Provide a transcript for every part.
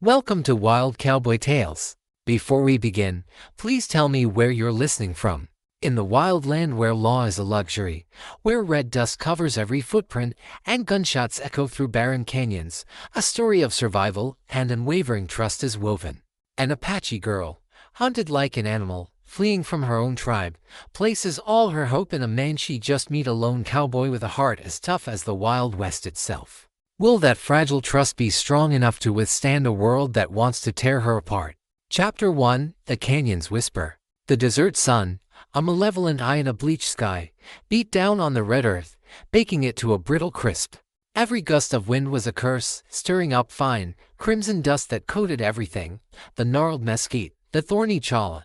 Welcome to Wild Cowboy Tales. Before we begin, please tell me where you're listening from. In the wild land where law is a luxury, where red dust covers every footprint and gunshots echo through barren canyons, a story of survival and unwavering trust is woven. An Apache girl, hunted like an animal, fleeing from her own tribe, places all her hope in a man she just met, a lone cowboy with a heart as tough as the Wild West itself. Will that fragile trust be strong enough to withstand a world that wants to tear her apart? Chapter 1: The Canyon's Whisper. The desert sun, a malevolent eye in a bleached sky, beat down on the red earth, baking it to a brittle crisp. Every gust of wind was a curse, stirring up fine, crimson dust that coated everything: the gnarled mesquite, the thorny chala,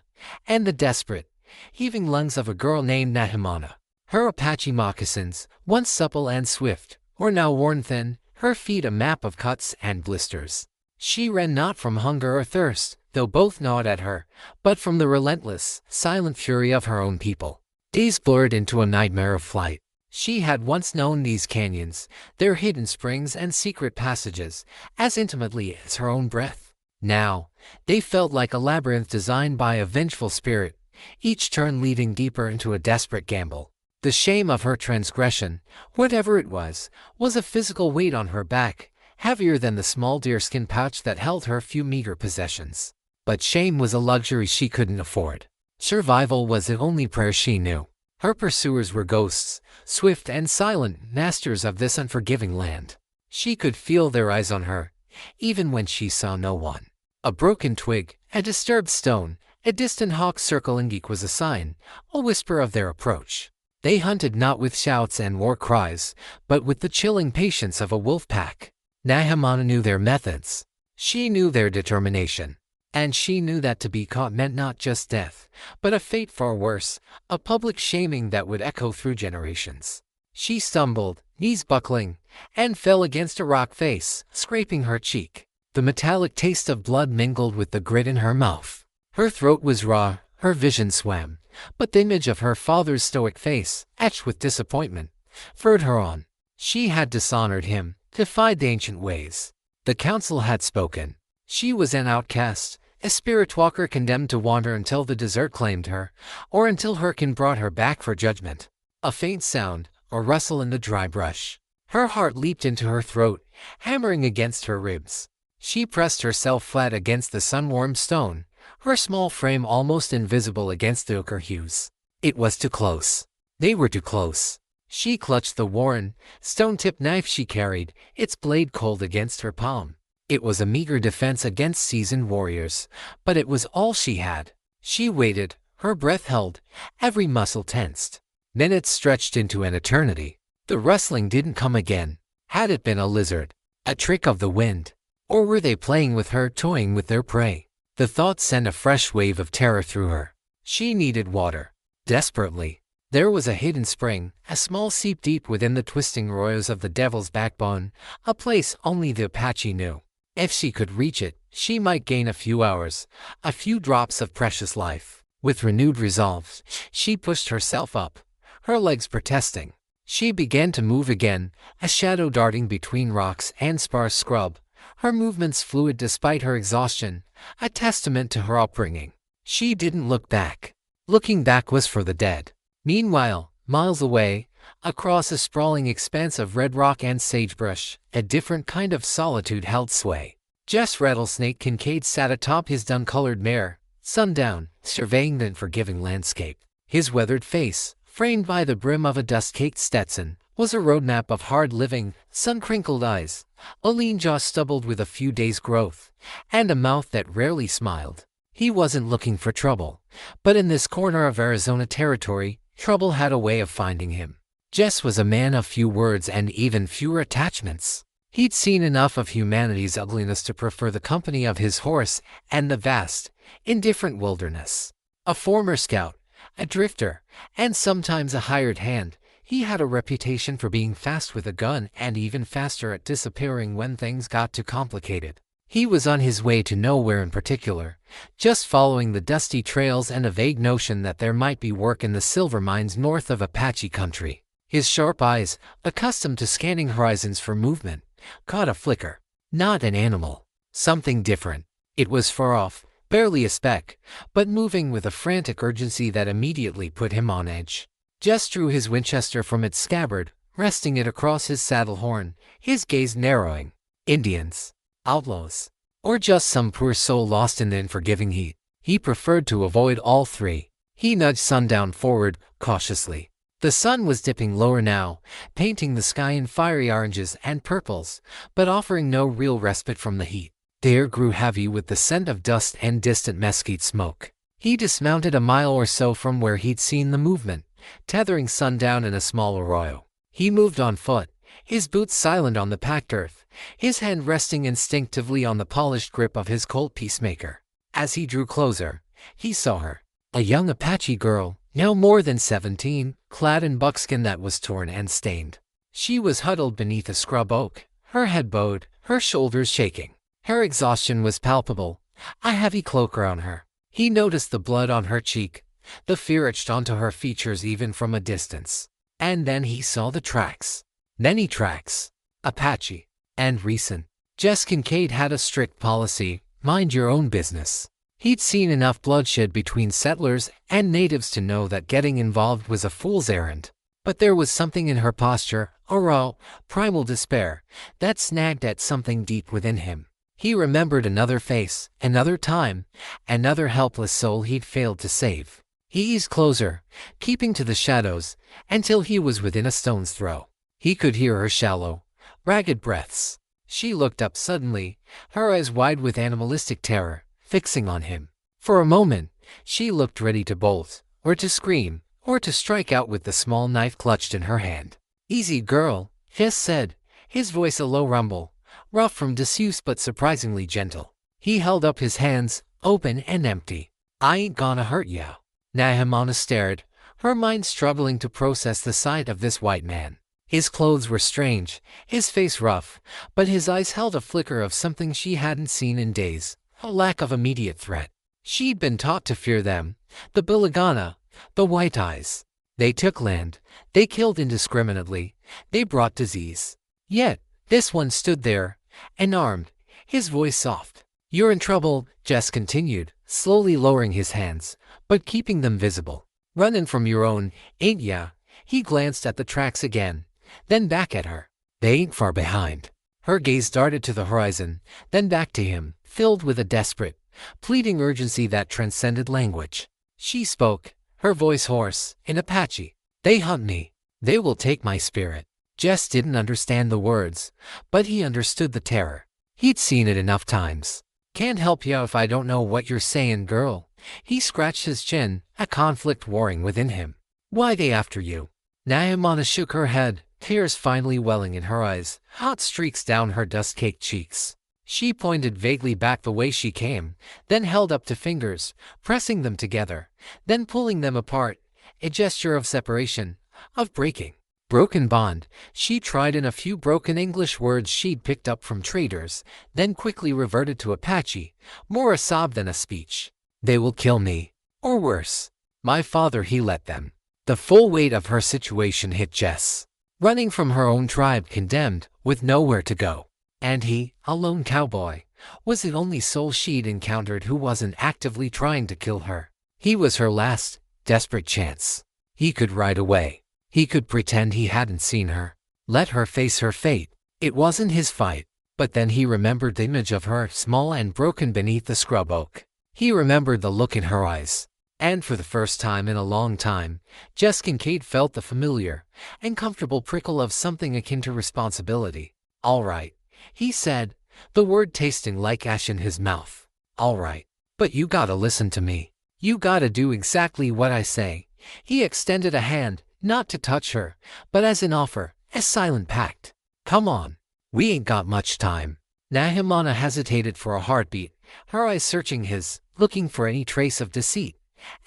and the desperate, heaving lungs of a girl named Nahimana. Her Apache moccasins, once supple and swift, were now worn thin, her feet a map of cuts and blisters. She ran not from hunger or thirst, though both gnawed at her, but from the relentless, silent fury of her own people. Days blurred into a nightmare of flight. She had once known these canyons, their hidden springs and secret passages, as intimately as her own breath. Now, they felt like a labyrinth designed by a vengeful spirit, each turn leading deeper into a desperate gamble. The shame of her transgression, whatever it was a physical weight on her back, heavier than the small deerskin pouch that held her few meager possessions. But shame was a luxury she couldn't afford. Survival was the only prayer she knew. Her pursuers were ghosts, swift and silent, masters of this unforgiving land. She could feel their eyes on her, even when she saw no one. A broken twig, a disturbed stone, a distant hawk's circling beak was a sign, a whisper of their approach. They hunted not with shouts and war cries, but with the chilling patience of a wolf pack. Nahimana knew their methods. She knew their determination. And she knew that to be caught meant not just death, but a fate far worse, a public shaming that would echo through generations. She stumbled, knees buckling, and fell against a rock face, scraping her cheek. The metallic taste of blood mingled with the grit in her mouth. Her throat was raw, her vision swam, but the image of her father's stoic face, etched with disappointment, spurred her on. She had dishonored him, defied the ancient ways. The council had spoken. She was an outcast, a spirit walker condemned to wander until the desert claimed her, or until Hurricane brought her back for judgment. A faint sound, a rustle in the dry brush. Her heart leaped into her throat, hammering against her ribs. She pressed herself flat against the sun-warmed stone, her small frame almost invisible against the ochre hues. It was too close. They were too close. She clutched the worn, stone-tipped knife she carried, its blade cold against her palm. It was a meager defense against seasoned warriors, but it was all she had. She waited, her breath held, every muscle tensed. Minutes stretched into an eternity. The rustling didn't come again. Had it been a lizard, a trick of the wind? Or were they playing with her, toying with their prey? The thought sent a fresh wave of terror through her. She needed water. Desperately. There was a hidden spring, a small seep deep within the twisting royals of the Devil's Backbone, a place only the Apache knew. If she could reach it, she might gain a few hours, a few drops of precious life. With renewed resolve, she pushed herself up, her legs protesting. She began to move again, a shadow darting between rocks and sparse scrub, her movements fluid despite her exhaustion, a testament to her upbringing. She didn't look back. Looking back was for the dead. Meanwhile, miles away, across a sprawling expanse of red rock and sagebrush, a different kind of solitude held sway. Jess Rattlesnake Kincaid sat atop his dun-colored mare, sundown, surveying the unforgiving landscape. His weathered face, framed by the brim of a dust-caked Stetson, was a roadmap of hard living, sun-crinkled eyes, a lean jaw stubbled with a few days' growth, and a mouth that rarely smiled. He wasn't looking for trouble, but in this corner of Arizona territory, trouble had a way of finding him. Jess was a man of few words and even fewer attachments. He'd seen enough of humanity's ugliness to prefer the company of his horse and the vast, indifferent wilderness. A former scout, a drifter, and sometimes a hired hand, he had a reputation for being fast with a gun and even faster at disappearing when things got too complicated. He was on his way to nowhere in particular, just following the dusty trails and a vague notion that there might be work in the silver mines north of Apache country. His sharp eyes, accustomed to scanning horizons for movement, caught a flicker. Not an animal. Something different. It was far off, barely a speck, but moving with a frantic urgency that immediately put him on edge. Jess drew his Winchester from its scabbard, resting it across his saddle horn, his gaze narrowing. Indians, outlaws, or just some poor soul lost in the unforgiving heat. He preferred to avoid all three. He nudged Sundown forward, cautiously. The sun was dipping lower now, painting the sky in fiery oranges and purples, but offering no real respite from the heat. The air grew heavy with the scent of dust and distant mesquite smoke. He dismounted a mile or so from where he'd seen the movement, tethering Sundown in a small arroyo. He moved on foot, his boots silent on the packed earth, his hand resting instinctively on the polished grip of his Colt Peacemaker. As he drew closer, he saw her, a young Apache girl, now more than 17, clad in buckskin that was torn and stained. She was huddled beneath a scrub oak, her head bowed, her shoulders shaking. Her exhaustion was palpable, a heavy cloak around her. He noticed the blood on her cheek, the fear etched onto her features even from a distance. And then he saw the tracks. Many tracks. Apache. And recent. Jess Kincaid had a strict policy, mind your own business. He'd seen enough bloodshed between settlers and natives to know that getting involved was a fool's errand. But there was something in her posture, a raw, primal despair, that snagged at something deep within him. He remembered another face, another time, another helpless soul he'd failed to save. He eased closer, keeping to the shadows, until he was within a stone's throw. He could hear her shallow, ragged breaths. She looked up suddenly, her eyes wide with animalistic terror, fixing on him. For a moment, she looked ready to bolt, or to scream, or to strike out with the small knife clutched in her hand. "Easy, girl," Jess said, his voice a low rumble, rough from disuse but surprisingly gentle. He held up his hands, open and empty. "I ain't gonna hurt ya." Nahimana stared, her mind struggling to process the sight of this white man. His clothes were strange, his face rough, but his eyes held a flicker of something she hadn't seen in days, a lack of immediate threat. She'd been taught to fear them, the Bilagana, the White Eyes. They took land, they killed indiscriminately, they brought disease. Yet, this one stood there, unarmed, his voice soft. "You're in trouble," Jess continued, slowly lowering his hands, but keeping them visible. "Runnin' from your own, ain't ya?" He glanced at the tracks again, then back at her. "They ain't far behind." Her gaze darted to the horizon, then back to him, filled with a desperate, pleading urgency that transcended language. She spoke, her voice hoarse, in Apache. "They hunt me. They will take my spirit." Jess didn't understand the words, but he understood the terror. He'd seen it enough times. "Can't help ya if I don't know what you're sayin', girl." He scratched his chin, a conflict warring within him. "Why they after you?" Nahimana shook her head, tears finally welling in her eyes, hot streaks down her dust-caked cheeks. She pointed vaguely back the way she came, then held up two fingers, pressing them together, then pulling them apart, a gesture of separation, of breaking. "Broken bond," she tried in a few broken English words she'd picked up from traders, then quickly reverted to Apache, more a sob than a speech. "They will kill me. Or worse. My father, he let them." The full weight of her situation hit Jess. Running from her own tribe, condemned, with nowhere to go. And he, a lone cowboy, was the only soul she'd encountered who wasn't actively trying to kill her. He was her last, desperate chance. He could ride away. He could pretend he hadn't seen her. Let her face her fate. It wasn't his fight. But then he remembered the image of her, small and broken beneath the scrub oak. He remembered the look in her eyes. And for the first time in a long time, Jess Kincaid felt the familiar, uncomfortable prickle of something akin to responsibility. "All right," he said, the word tasting like ash in his mouth. "All right. But you gotta listen to me. You gotta do exactly what I say." He extended a hand, not to touch her, but as an offer, a silent pact. "Come on. We ain't got much time." Nahimana hesitated for a heartbeat, her eyes searching his, looking for any trace of deceit,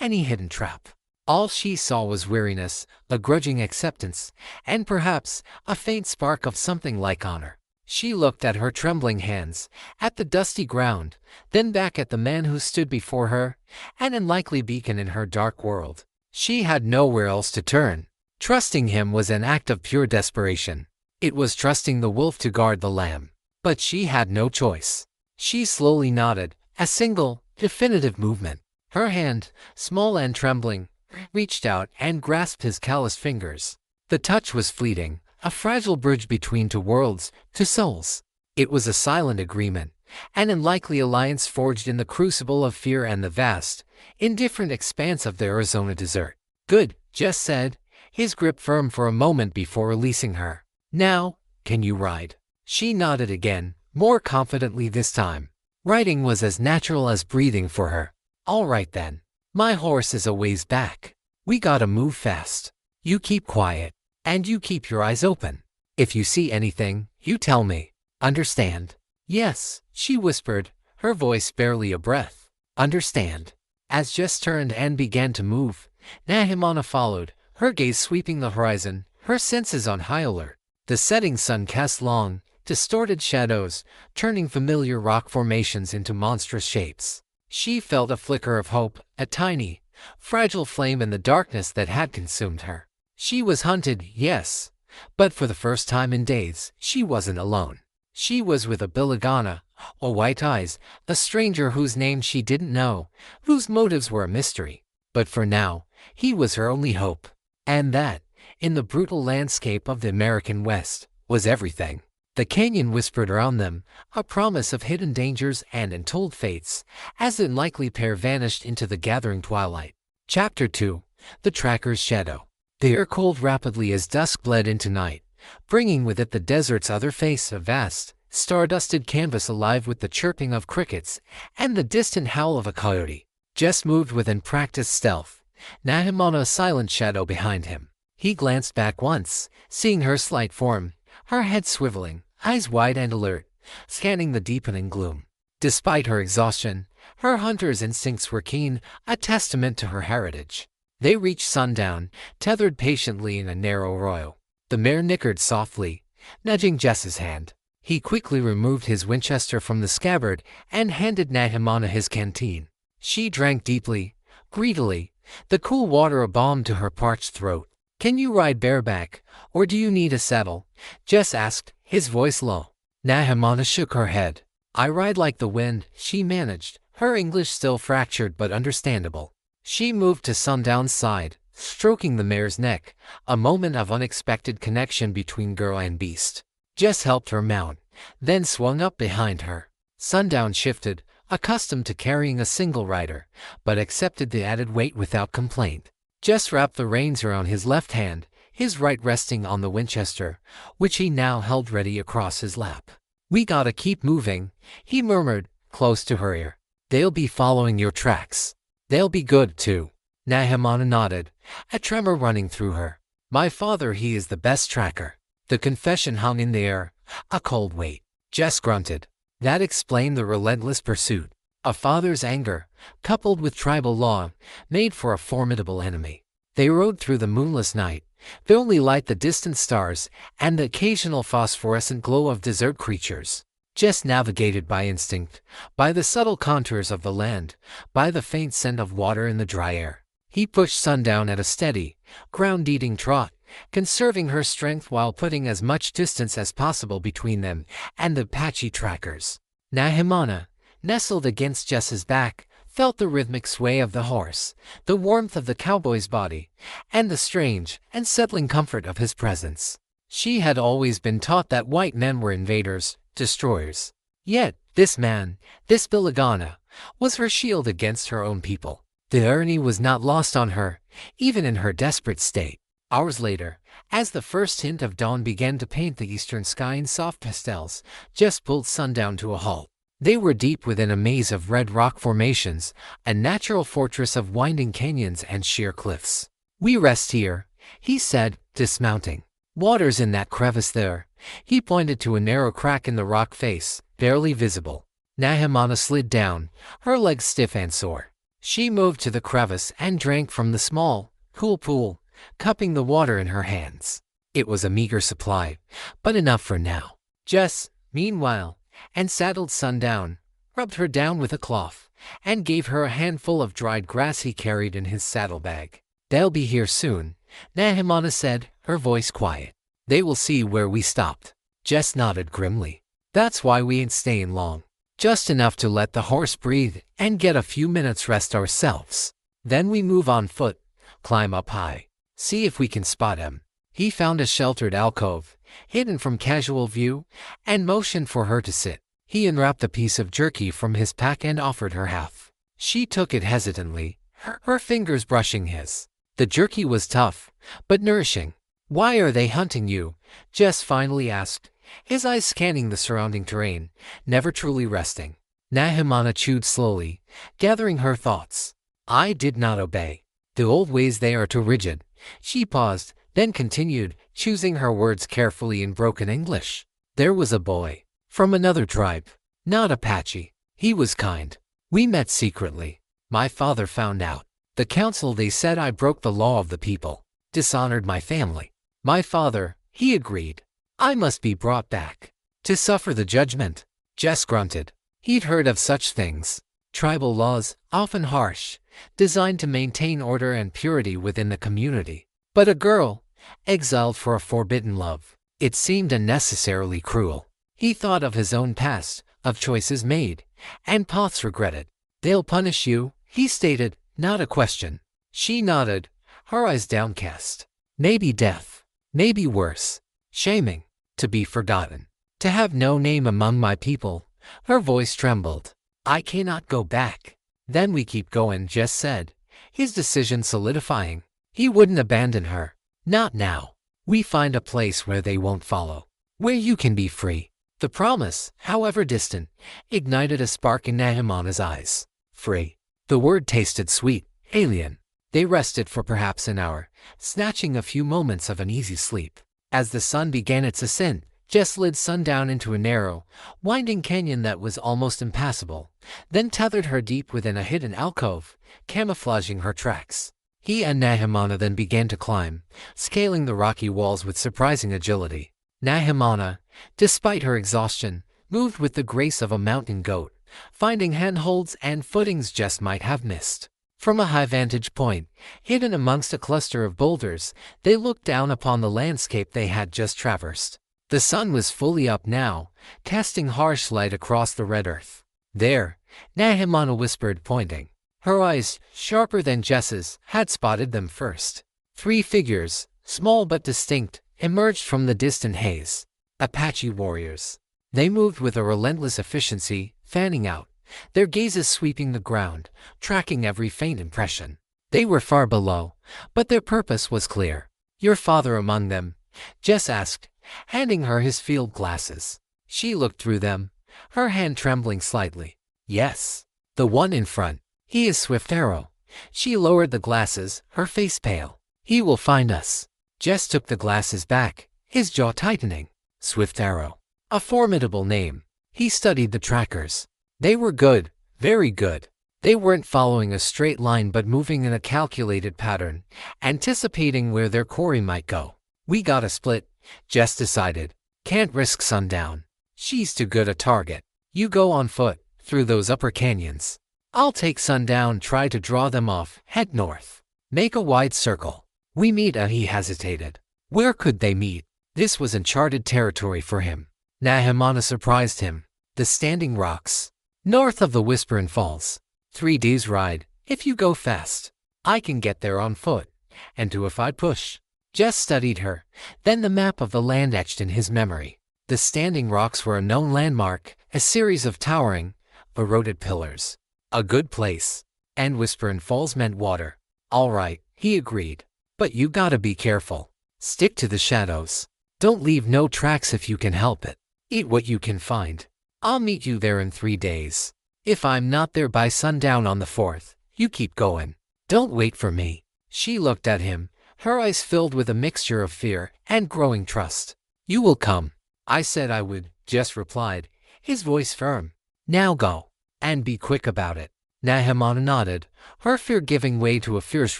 any hidden trap. All she saw was weariness, a grudging acceptance, and perhaps a faint spark of something like honor. She looked at her trembling hands, at the dusty ground, then back at the man who stood before her, an unlikely beacon in her dark world. She had nowhere else to turn. Trusting him was an act of pure desperation. It was trusting the wolf to guard the lamb. But she had no choice. She slowly nodded, a single, definitive movement. Her hand, small and trembling, reached out and grasped his calloused fingers. The touch was fleeting, a fragile bridge between two worlds, two souls. It was a silent agreement, an unlikely alliance forged in the crucible of fear and the vast, indifferent expanse of the Arizona desert. Good, Jess said, his grip firm for a moment before releasing her. Now, can you ride? She nodded again, more confidently this time. Riding was as natural as breathing for her. All right then. My horse is a ways back. We gotta move fast. You keep quiet, and you keep your eyes open. If you see anything, you tell me. Understand? Yes, she whispered, her voice barely a breath. Understand. As Jess turned and began to move, Nahimana followed, her gaze sweeping the horizon, her senses on high alert. The setting sun cast long, distorted shadows, turning familiar rock formations into monstrous shapes. She felt a flicker of hope, a tiny, fragile flame in the darkness that had consumed her. She was hunted, yes, but for the first time in days, she wasn't alone. She was with a Bilagana, a white eyes, a stranger whose name she didn't know, whose motives were a mystery. But for now, he was her only hope. And that, in the brutal landscape of the American West, was everything. The canyon whispered around them, a promise of hidden dangers and untold fates, as the unlikely pair vanished into the gathering twilight. Chapter 2. The Tracker's Shadow. The air cooled rapidly as dusk bled into night, bringing with it the desert's other face, a vast, star-dusted canvas alive with the chirping of crickets and the distant howl of a coyote. Jess moved with unpracticed stealth, Nahimana a silent shadow behind him. He glanced back once, seeing her slight form, her head swiveling, eyes wide and alert, scanning the deepening gloom. Despite her exhaustion, her hunter's instincts were keen, a testament to her heritage. They reached sundown, tethered patiently in a narrow arroyo. The mare nickered softly, nudging Jess's hand. He quickly removed his Winchester from the scabbard and handed Nahimana his canteen. She drank deeply, greedily, the cool water a balm to her parched throat. "Can you ride bareback, or do you need a saddle?" Jess asked, his voice low. Nahimana shook her head. "I ride like the wind," she managed, her English still fractured but understandable. She moved to Sundown's side, stroking the mare's neck, a moment of unexpected connection between girl and beast. Jess helped her mount, then swung up behind her. Sundown shifted, accustomed to carrying a single rider, but accepted the added weight without complaint. Jess wrapped the reins around his left hand, his right resting on the Winchester, which he now held ready across his lap. "We gotta keep moving," he murmured, close to her ear. "They'll be following your tracks. They'll be good, too." Nahimana nodded, a tremor running through her. "My father, he is the best tracker." The confession hung in the air, a cold weight. Jess grunted. That explained the relentless pursuit. A father's anger, coupled with tribal law, made for a formidable enemy. They rode through the moonless night, the only light the distant stars and the occasional phosphorescent glow of desert creatures. Jess navigated by instinct, by the subtle contours of the land, by the faint scent of water in the dry air. He pushed Sundown at a steady, ground-eating trot, conserving her strength while putting as much distance as possible between them and the Apache trackers. Nahimana, nestled against Jess's back, felt the rhythmic sway of the horse, the warmth of the cowboy's body, and the strange, unsettling comfort of his presence. She had always been taught that white men were invaders, destroyers. Yet, this man, this Bilagana, was her shield against her own people. The irony was not lost on her, even in her desperate state. Hours later, as the first hint of dawn began to paint the eastern sky in soft pastels, Jess pulled Sundown to a halt. They were deep within a maze of red rock formations, a natural fortress of winding canyons and sheer cliffs. "We rest here," he said, dismounting. "Water's in that crevice there." He pointed to a narrow crack in the rock face, barely visible. Nahimana slid down, her legs stiff and sore. She moved to the crevice and drank from the small, cool pool, cupping the water in her hands. It was a meager supply, but enough for now. Jess, meanwhile, and saddled Sundown, rubbed her down with a cloth, and gave her a handful of dried grass he carried in his saddlebag. "They'll be here soon," Nahimana said, her voice quiet. "They will see where we stopped." Jess nodded grimly. "That's why we ain't staying long." just enough to let the horse breathe and get a few minutes rest ourselves. Then we move on foot, climb up high, see if we can spot him. He found a sheltered alcove, hidden from casual view, and motioned for her to sit. He unwrapped a piece of jerky from his pack and offered her half. She took it hesitantly, her fingers brushing his. The jerky was tough, but nourishing. "Why are they hunting you?" Jess finally asked, his eyes scanning the surrounding terrain, never truly resting. Nahimana chewed slowly, gathering her thoughts. "I did not obey. The old ways they are too rigid." She paused, then continued, choosing her words carefully in broken English. "There was a boy, from another tribe, not Apache. He was kind. We met secretly. My father found out. The council, they said I broke the law of the people, dishonored my family. My father, he agreed. I must be brought back to suffer the judgment." Jess grunted. He'd heard of such things. Tribal laws, often harsh, designed to maintain order and purity within the community. But a girl, exiled for a forbidden love, it seemed unnecessarily cruel. He thought of his own past, of choices made, and paths regretted. "They'll punish you," he stated, not a question. She nodded, her eyes downcast. "Maybe death. Maybe worse. Shaming. To be forgotten. To have no name among my people." Her voice trembled. "I cannot go back." "Then we keep going," Jess said, his decision solidifying. He wouldn't abandon her. Not now. "We find a place where they won't follow, where you can be free." The promise, however distant, ignited a spark in Nahimana's eyes. Free. The word tasted sweet, alien. They rested for perhaps an hour, snatching a few moments of uneasy sleep. As the sun began its ascent, Jess led sundown into a narrow, winding canyon that was almost impassable, then tethered her deep within a hidden alcove, camouflaging her tracks. He and Nahimana then began to climb, scaling the rocky walls with surprising agility. Nahimana, despite her exhaustion, moved with the grace of a mountain goat, finding handholds and footings Jess might have missed. From a high vantage point, hidden amongst a cluster of boulders, they looked down upon the landscape they had just traversed. The sun was fully up now, casting harsh light across the red earth. "There," Nahimana whispered, pointing. Her eyes, sharper than Jess's, had spotted them first. 3 figures, small but distinct, emerged from the distant haze. Apache warriors. They moved with a relentless efficiency, fanning out, their gazes sweeping the ground, tracking every faint impression. They were far below, but their purpose was clear. "Your father among them?" Jess asked, handing her his field glasses. She looked through them, her hand trembling slightly. "Yes. The one in front. He is Swift Arrow." She lowered the glasses, her face pale. "He will find us." Jess took the glasses back, his jaw tightening. Swift Arrow. A formidable name. He studied the trackers. They were good, very good. They weren't following a straight line but moving in a calculated pattern, anticipating where their quarry might go. "We gotta split," Jess decided. "Can't risk sundown. She's too good a target. You go on foot, through those upper canyons. I'll take sundown, try to draw them off, head north. Make a wide circle. We meet." He hesitated. Where could they meet? This was uncharted territory for him. Nahimana surprised him. "The Standing Rocks. North of the Whispering Falls. 3 days' ride, if you go fast. I can get there on foot. And 2 if I push." Jess studied her, then the map of the land etched in his memory. The Standing Rocks were a known landmark, a series of towering, eroded pillars. A good place. And Whispering Falls meant water. "All right," he agreed. "But you gotta be careful. Stick to the shadows. Don't leave no tracks if you can help it. Eat what you can find. I'll meet you there in 3 days. If I'm not there by sundown on the 4th, you keep going. Don't wait for me." She looked at him, her eyes filled with a mixture of fear and growing trust. "You will come." "I said I would," Jess replied, his voice firm. "Now go. And be quick about it." Nahimana nodded, her fear giving way to a fierce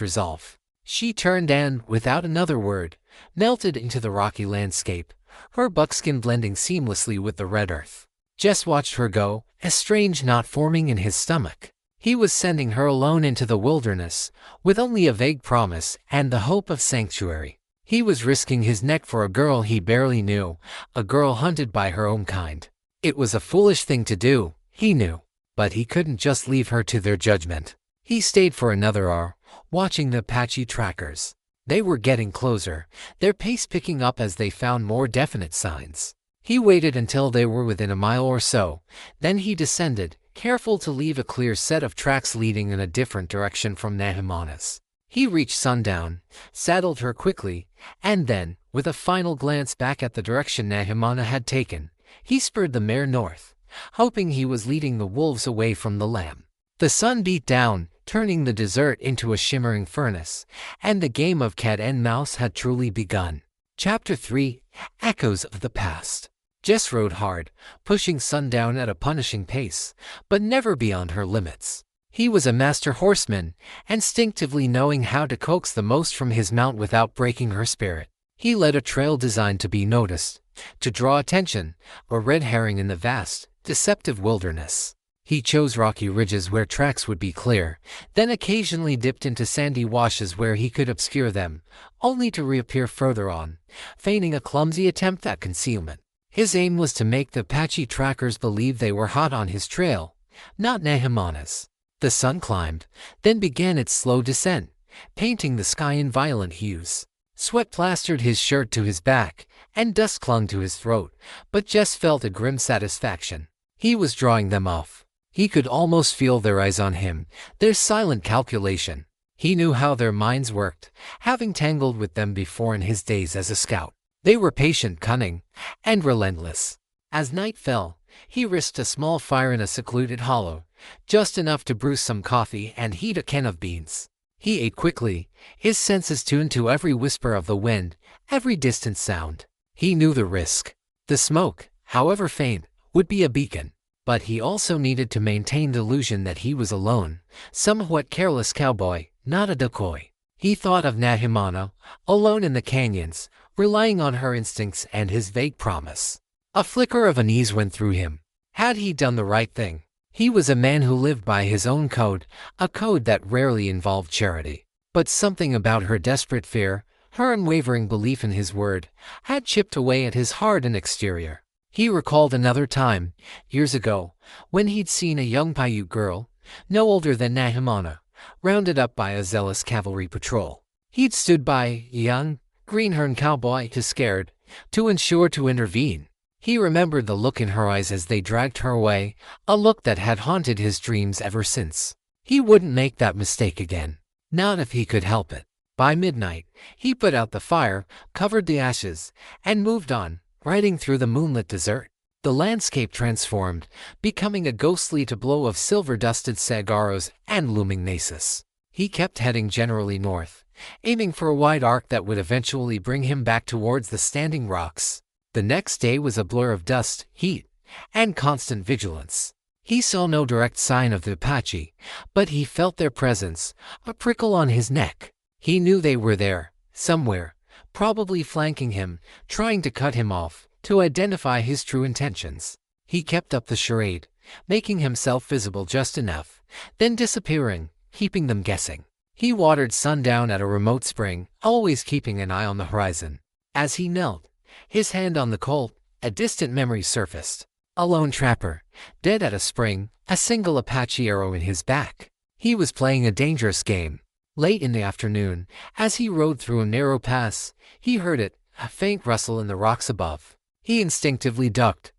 resolve. She turned and, without another word, melted into the rocky landscape, her buckskin blending seamlessly with the red earth. Jess watched her go, a strange knot forming in his stomach. He was sending her alone into the wilderness, with only a vague promise and the hope of sanctuary. He was risking his neck for a girl he barely knew, a girl hunted by her own kind. It was a foolish thing to do, he knew. But he couldn't just leave her to their judgment. He stayed for another hour, watching the Apache trackers. They were getting closer, their pace picking up as they found more definite signs. He waited until they were within a mile or so, then he descended, careful to leave a clear set of tracks leading in a different direction from Nahimana's. He reached sundown, saddled her quickly, and then, with a final glance back at the direction Nahimana had taken, he spurred the mare north, hoping he was leading the wolves away from the lamb. The sun beat down, turning the desert into a shimmering furnace, and the game of cat and mouse had truly begun. Chapter 3: Echoes of the Past. Jess rode hard, pushing Sundown at a punishing pace, but never beyond her limits. He was a master horseman, instinctively knowing how to coax the most from his mount without breaking her spirit. He led a trail designed to be noticed, to draw attention, a red herring in the vast, deceptive wilderness. He chose rocky ridges where tracks would be clear, then occasionally dipped into sandy washes where he could obscure them, only to reappear further on, feigning a clumsy attempt at concealment. His aim was to make the Apache trackers believe they were hot on his trail, not Nahimana's. The sun climbed, then began its slow descent, painting the sky in violent hues. Sweat plastered his shirt to his back, and dust clung to his throat, but Jess felt a grim satisfaction. He was drawing them off. He could almost feel their eyes on him, their silent calculation. He knew how their minds worked, having tangled with them before in his days as a scout. They were patient, cunning, and relentless. As night fell, he risked a small fire in a secluded hollow, just enough to brew some coffee and heat a can of beans. He ate quickly, his senses tuned to every whisper of the wind, every distant sound. He knew the risk. The smoke, however faint, would be a beacon. But he also needed to maintain the illusion that he was alone, somewhat careless cowboy, not a decoy. He thought of Nahimana, alone in the canyons, relying on her instincts and his vague promise. A flicker of unease went through him. Had he done the right thing? He was a man who lived by his own code, a code that rarely involved charity. But something about her desperate fear, her unwavering belief in his word, had chipped away at his hardened exterior. He recalled another time, years ago, when he'd seen a young Paiute girl, no older than Nahimana, rounded up by a zealous cavalry patrol. He'd stood by, a young, greenhorn cowboy, too scared to ensure to intervene. He remembered the look in her eyes as they dragged her away, a look that had haunted his dreams ever since. He wouldn't make that mistake again. Not if he could help it. By midnight, he put out the fire, covered the ashes, and moved on, riding through the moonlit desert. The landscape transformed, becoming a ghostly tableau of silver-dusted saguaros and looming mesas. He kept heading generally north, aiming for a wide arc that would eventually bring him back towards the standing rocks. The next day was a blur of dust, heat, and constant vigilance. He saw no direct sign of the Apache, but he felt their presence, a prickle on his neck. He knew they were there, somewhere, probably flanking him, trying to cut him off, to identify his true intentions. He kept up the charade, making himself visible just enough, then disappearing, keeping them guessing. He watered Sundown at a remote spring, always keeping an eye on the horizon. As he knelt, his hand on the Colt, a distant memory surfaced. A lone trapper, dead at a spring, a single Apache arrow in his back. He was playing a dangerous game. Late in the afternoon, as he rode through a narrow pass, he heard it, a faint rustle in the rocks above. He instinctively ducked,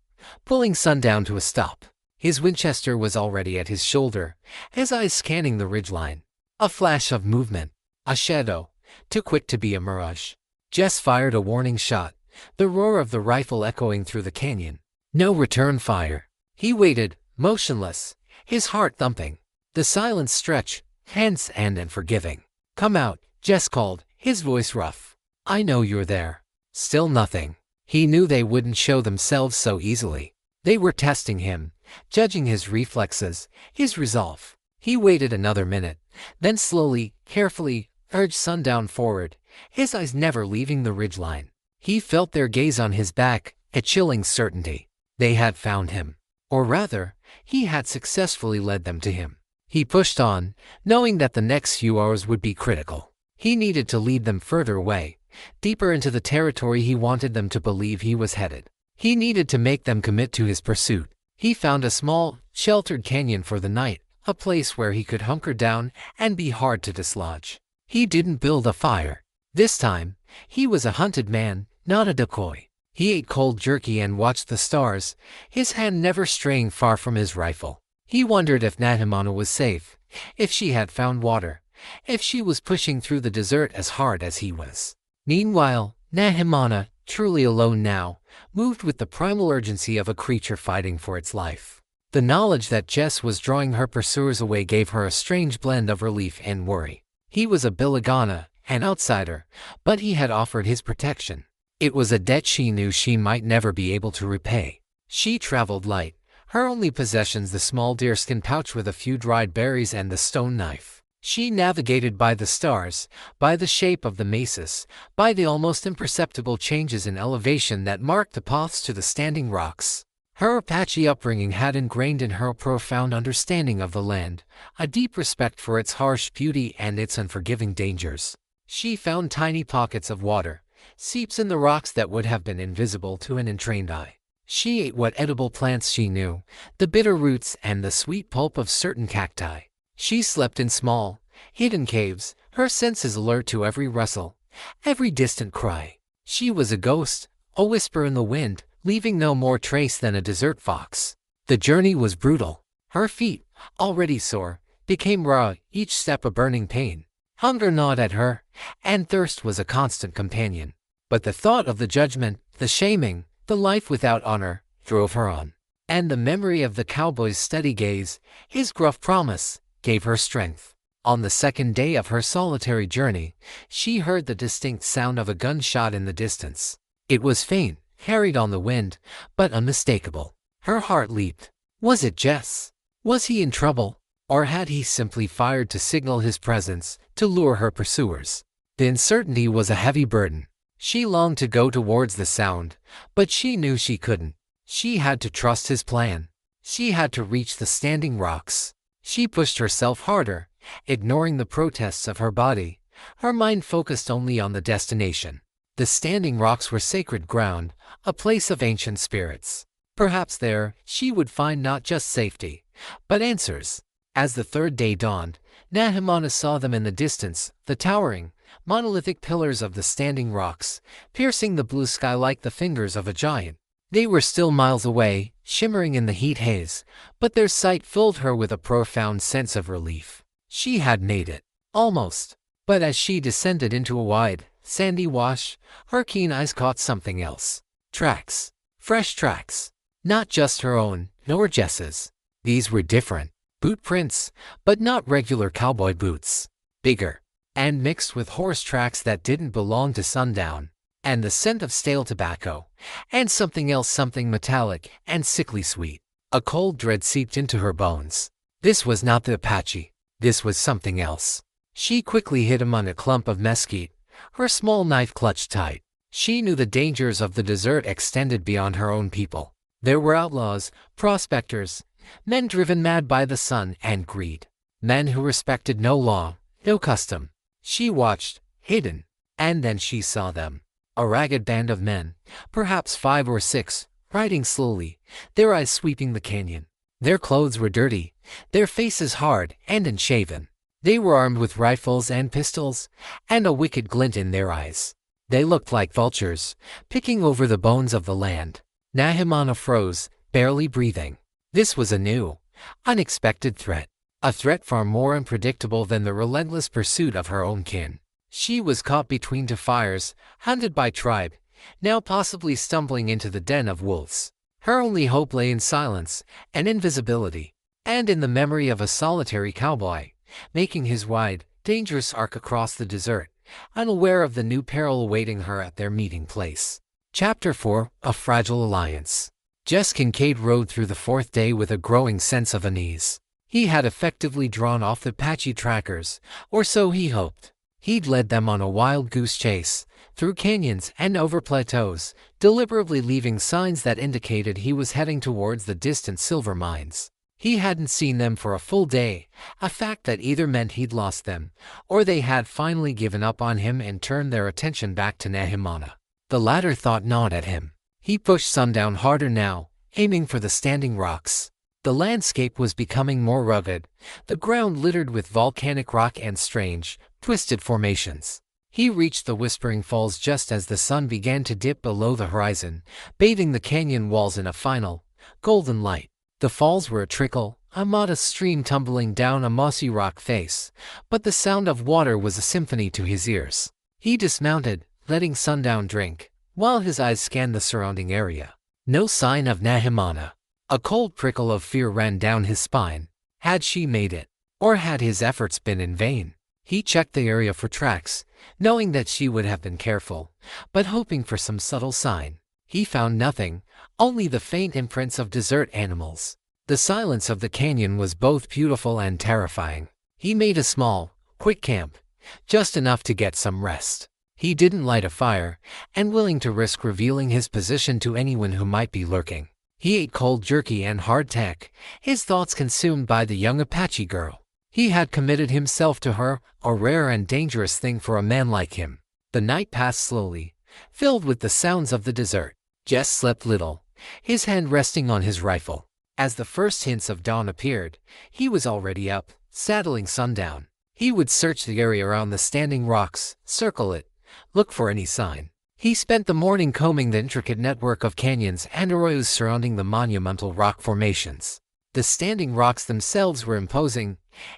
pulling Sundown to a stop. His Winchester was already at his shoulder, his eyes scanning the ridgeline. A flash of movement, a shadow, too quick to be a mirage. Jess fired a warning shot, the roar of the rifle echoing through the canyon. No return fire. He waited, motionless, his heart thumping. The silence stretched, tense and unforgiving. "Come out," Jess called, his voice rough. "I know you're there." Still nothing. He knew they wouldn't show themselves so easily. They were testing him, judging his reflexes, his resolve. He waited another minute, then slowly, carefully, urged Sundown forward, his eyes never leaving the ridgeline. He felt their gaze on his back, a chilling certainty. They had found him. Or rather, he had successfully led them to him. He pushed on, knowing that the next few hours would be critical. He needed to lead them further away, deeper into the territory he wanted them to believe he was headed. He needed to make them commit to his pursuit. He found a small, sheltered canyon for the night, a place where he could hunker down and be hard to dislodge. He didn't build a fire. This time, he was a hunted man, not a decoy. He ate cold jerky and watched the stars, his hand never straying far from his rifle. He wondered if Nahimana was safe, if she had found water, if she was pushing through the desert as hard as he was. Meanwhile, Nahimana, truly alone now, moved with the primal urgency of a creature fighting for its life. The knowledge that Jess was drawing her pursuers away gave her a strange blend of relief and worry. He was a Billigana, an outsider, but he had offered his protection. It was a debt she knew she might never be able to repay. She traveled light, her only possessions the small deerskin pouch with a few dried berries and the stone knife. She navigated by the stars, by the shape of the mesas, by the almost imperceptible changes in elevation that marked the paths to the standing rocks. Her Apache upbringing had ingrained in her a profound understanding of the land, a deep respect for its harsh beauty and its unforgiving dangers. She found tiny pockets of water, seeps in the rocks that would have been invisible to an untrained eye. She ate what edible plants she knew, the bitter roots and the sweet pulp of certain cacti. She slept in small, hidden caves, her senses alert to every rustle, every distant cry. She was a ghost, a whisper in the wind, leaving no more trace than a desert fox. The journey was brutal. Her feet, already sore, became raw, each step a burning pain. Hunger gnawed at her, and thirst was a constant companion. But the thought of the judgment, the shaming, the life without honor, drove her on. And the memory of the cowboy's steady gaze, his gruff promise, gave her strength. On the second day of her solitary journey, she heard the distinct sound of a gunshot in the distance. It was faint, carried on the wind, but unmistakable. Her heart leaped. Was it Jess? Was he in trouble? Or had he simply fired to signal his presence, to lure her pursuers? The uncertainty was a heavy burden. She longed to go towards the sound, but she knew she couldn't. She had to trust his plan. She had to reach the standing rocks. She pushed herself harder, ignoring the protests of her body, her mind focused only on the destination. The standing rocks were sacred ground, a place of ancient spirits. Perhaps there, she would find not just safety, but answers. As the third day dawned, Nahimana saw them in the distance, the towering, monolithic pillars of the standing rocks, piercing the blue sky like the fingers of a giant. They were still miles away, shimmering in the heat haze, but their sight filled her with a profound sense of relief. She had made it. Almost. But as she descended into a wide, sandy wash, her keen eyes caught something else. Tracks. Fresh tracks. Not just her own, nor Jess's. These were different. Boot prints, but not regular cowboy boots. Bigger. And mixed with horse tracks that didn't belong to Sundown. And the scent of stale tobacco. And something else, something metallic and sickly sweet. A cold dread seeped into her bones. This was not the Apache. This was something else. She quickly hid among a clump of mesquite, her small knife clutched tight. She knew the dangers of the desert extended beyond her own people. There were outlaws, prospectors, men driven mad by the sun and greed. Men who respected no law, no custom. She watched, hidden, and then she saw them. A ragged band of men, perhaps 5 or 6, riding slowly, their eyes sweeping the canyon. Their clothes were dirty, their faces hard and unshaven. They were armed with rifles and pistols, and a wicked glint in their eyes. They looked like vultures, picking over the bones of the land. Nahimana froze, barely breathing. This was a new, unexpected threat. A threat far more unpredictable than the relentless pursuit of her own kin. She was caught between two fires, hunted by tribe, now possibly stumbling into the den of wolves. Her only hope lay in silence and invisibility, and in the memory of a solitary cowboy, making his wide, dangerous arc across the desert, unaware of the new peril awaiting her at their meeting place. Chapter 4: A Fragile Alliance. Jess Kincaid rode through the 4th day with a growing sense of unease. He had effectively drawn off the Apache trackers, or so he hoped. He'd led them on a wild goose chase, through canyons and over plateaus, deliberately leaving signs that indicated he was heading towards the distant silver mines. He hadn't seen them for a full day, a fact that either meant he'd lost them, or they had finally given up on him and turned their attention back to Nahimana. The latter thought gnawed at him. He pushed Sundown harder now, aiming for the standing rocks. The landscape was becoming more rugged, the ground littered with volcanic rock and strange, twisted formations. He reached the Whispering Falls just as the sun began to dip below the horizon, bathing the canyon walls in a final, golden light. The falls were a trickle, a modest stream tumbling down a mossy rock face, but the sound of water was a symphony to his ears. He dismounted, letting Sundown drink, while his eyes scanned the surrounding area. No sign of Nahimana. A cold prickle of fear ran down his spine. Had she made it? Or had his efforts been in vain? He checked the area for tracks, knowing that she would have been careful, but hoping for some subtle sign. He found nothing, only the faint imprints of desert animals. The silence of the canyon was both beautiful and terrifying. He made a small, quick camp, just enough to get some rest. He didn't light a fire, and willing to risk revealing his position to anyone who might be lurking. He ate cold jerky and hardtack, his thoughts consumed by the young Apache girl. He had committed himself to her, a rare and dangerous thing for a man like him. The night passed slowly, filled with the sounds of the desert. Jess slept little, his hand resting on his rifle. As the first hints of dawn appeared, he was already up, saddling Sundown. He would search the area around the standing rocks, circle it, look for any sign. He spent the morning combing the intricate network of canyons and arroyos surrounding the monumental rock formations. The standing rocks themselves were imposing,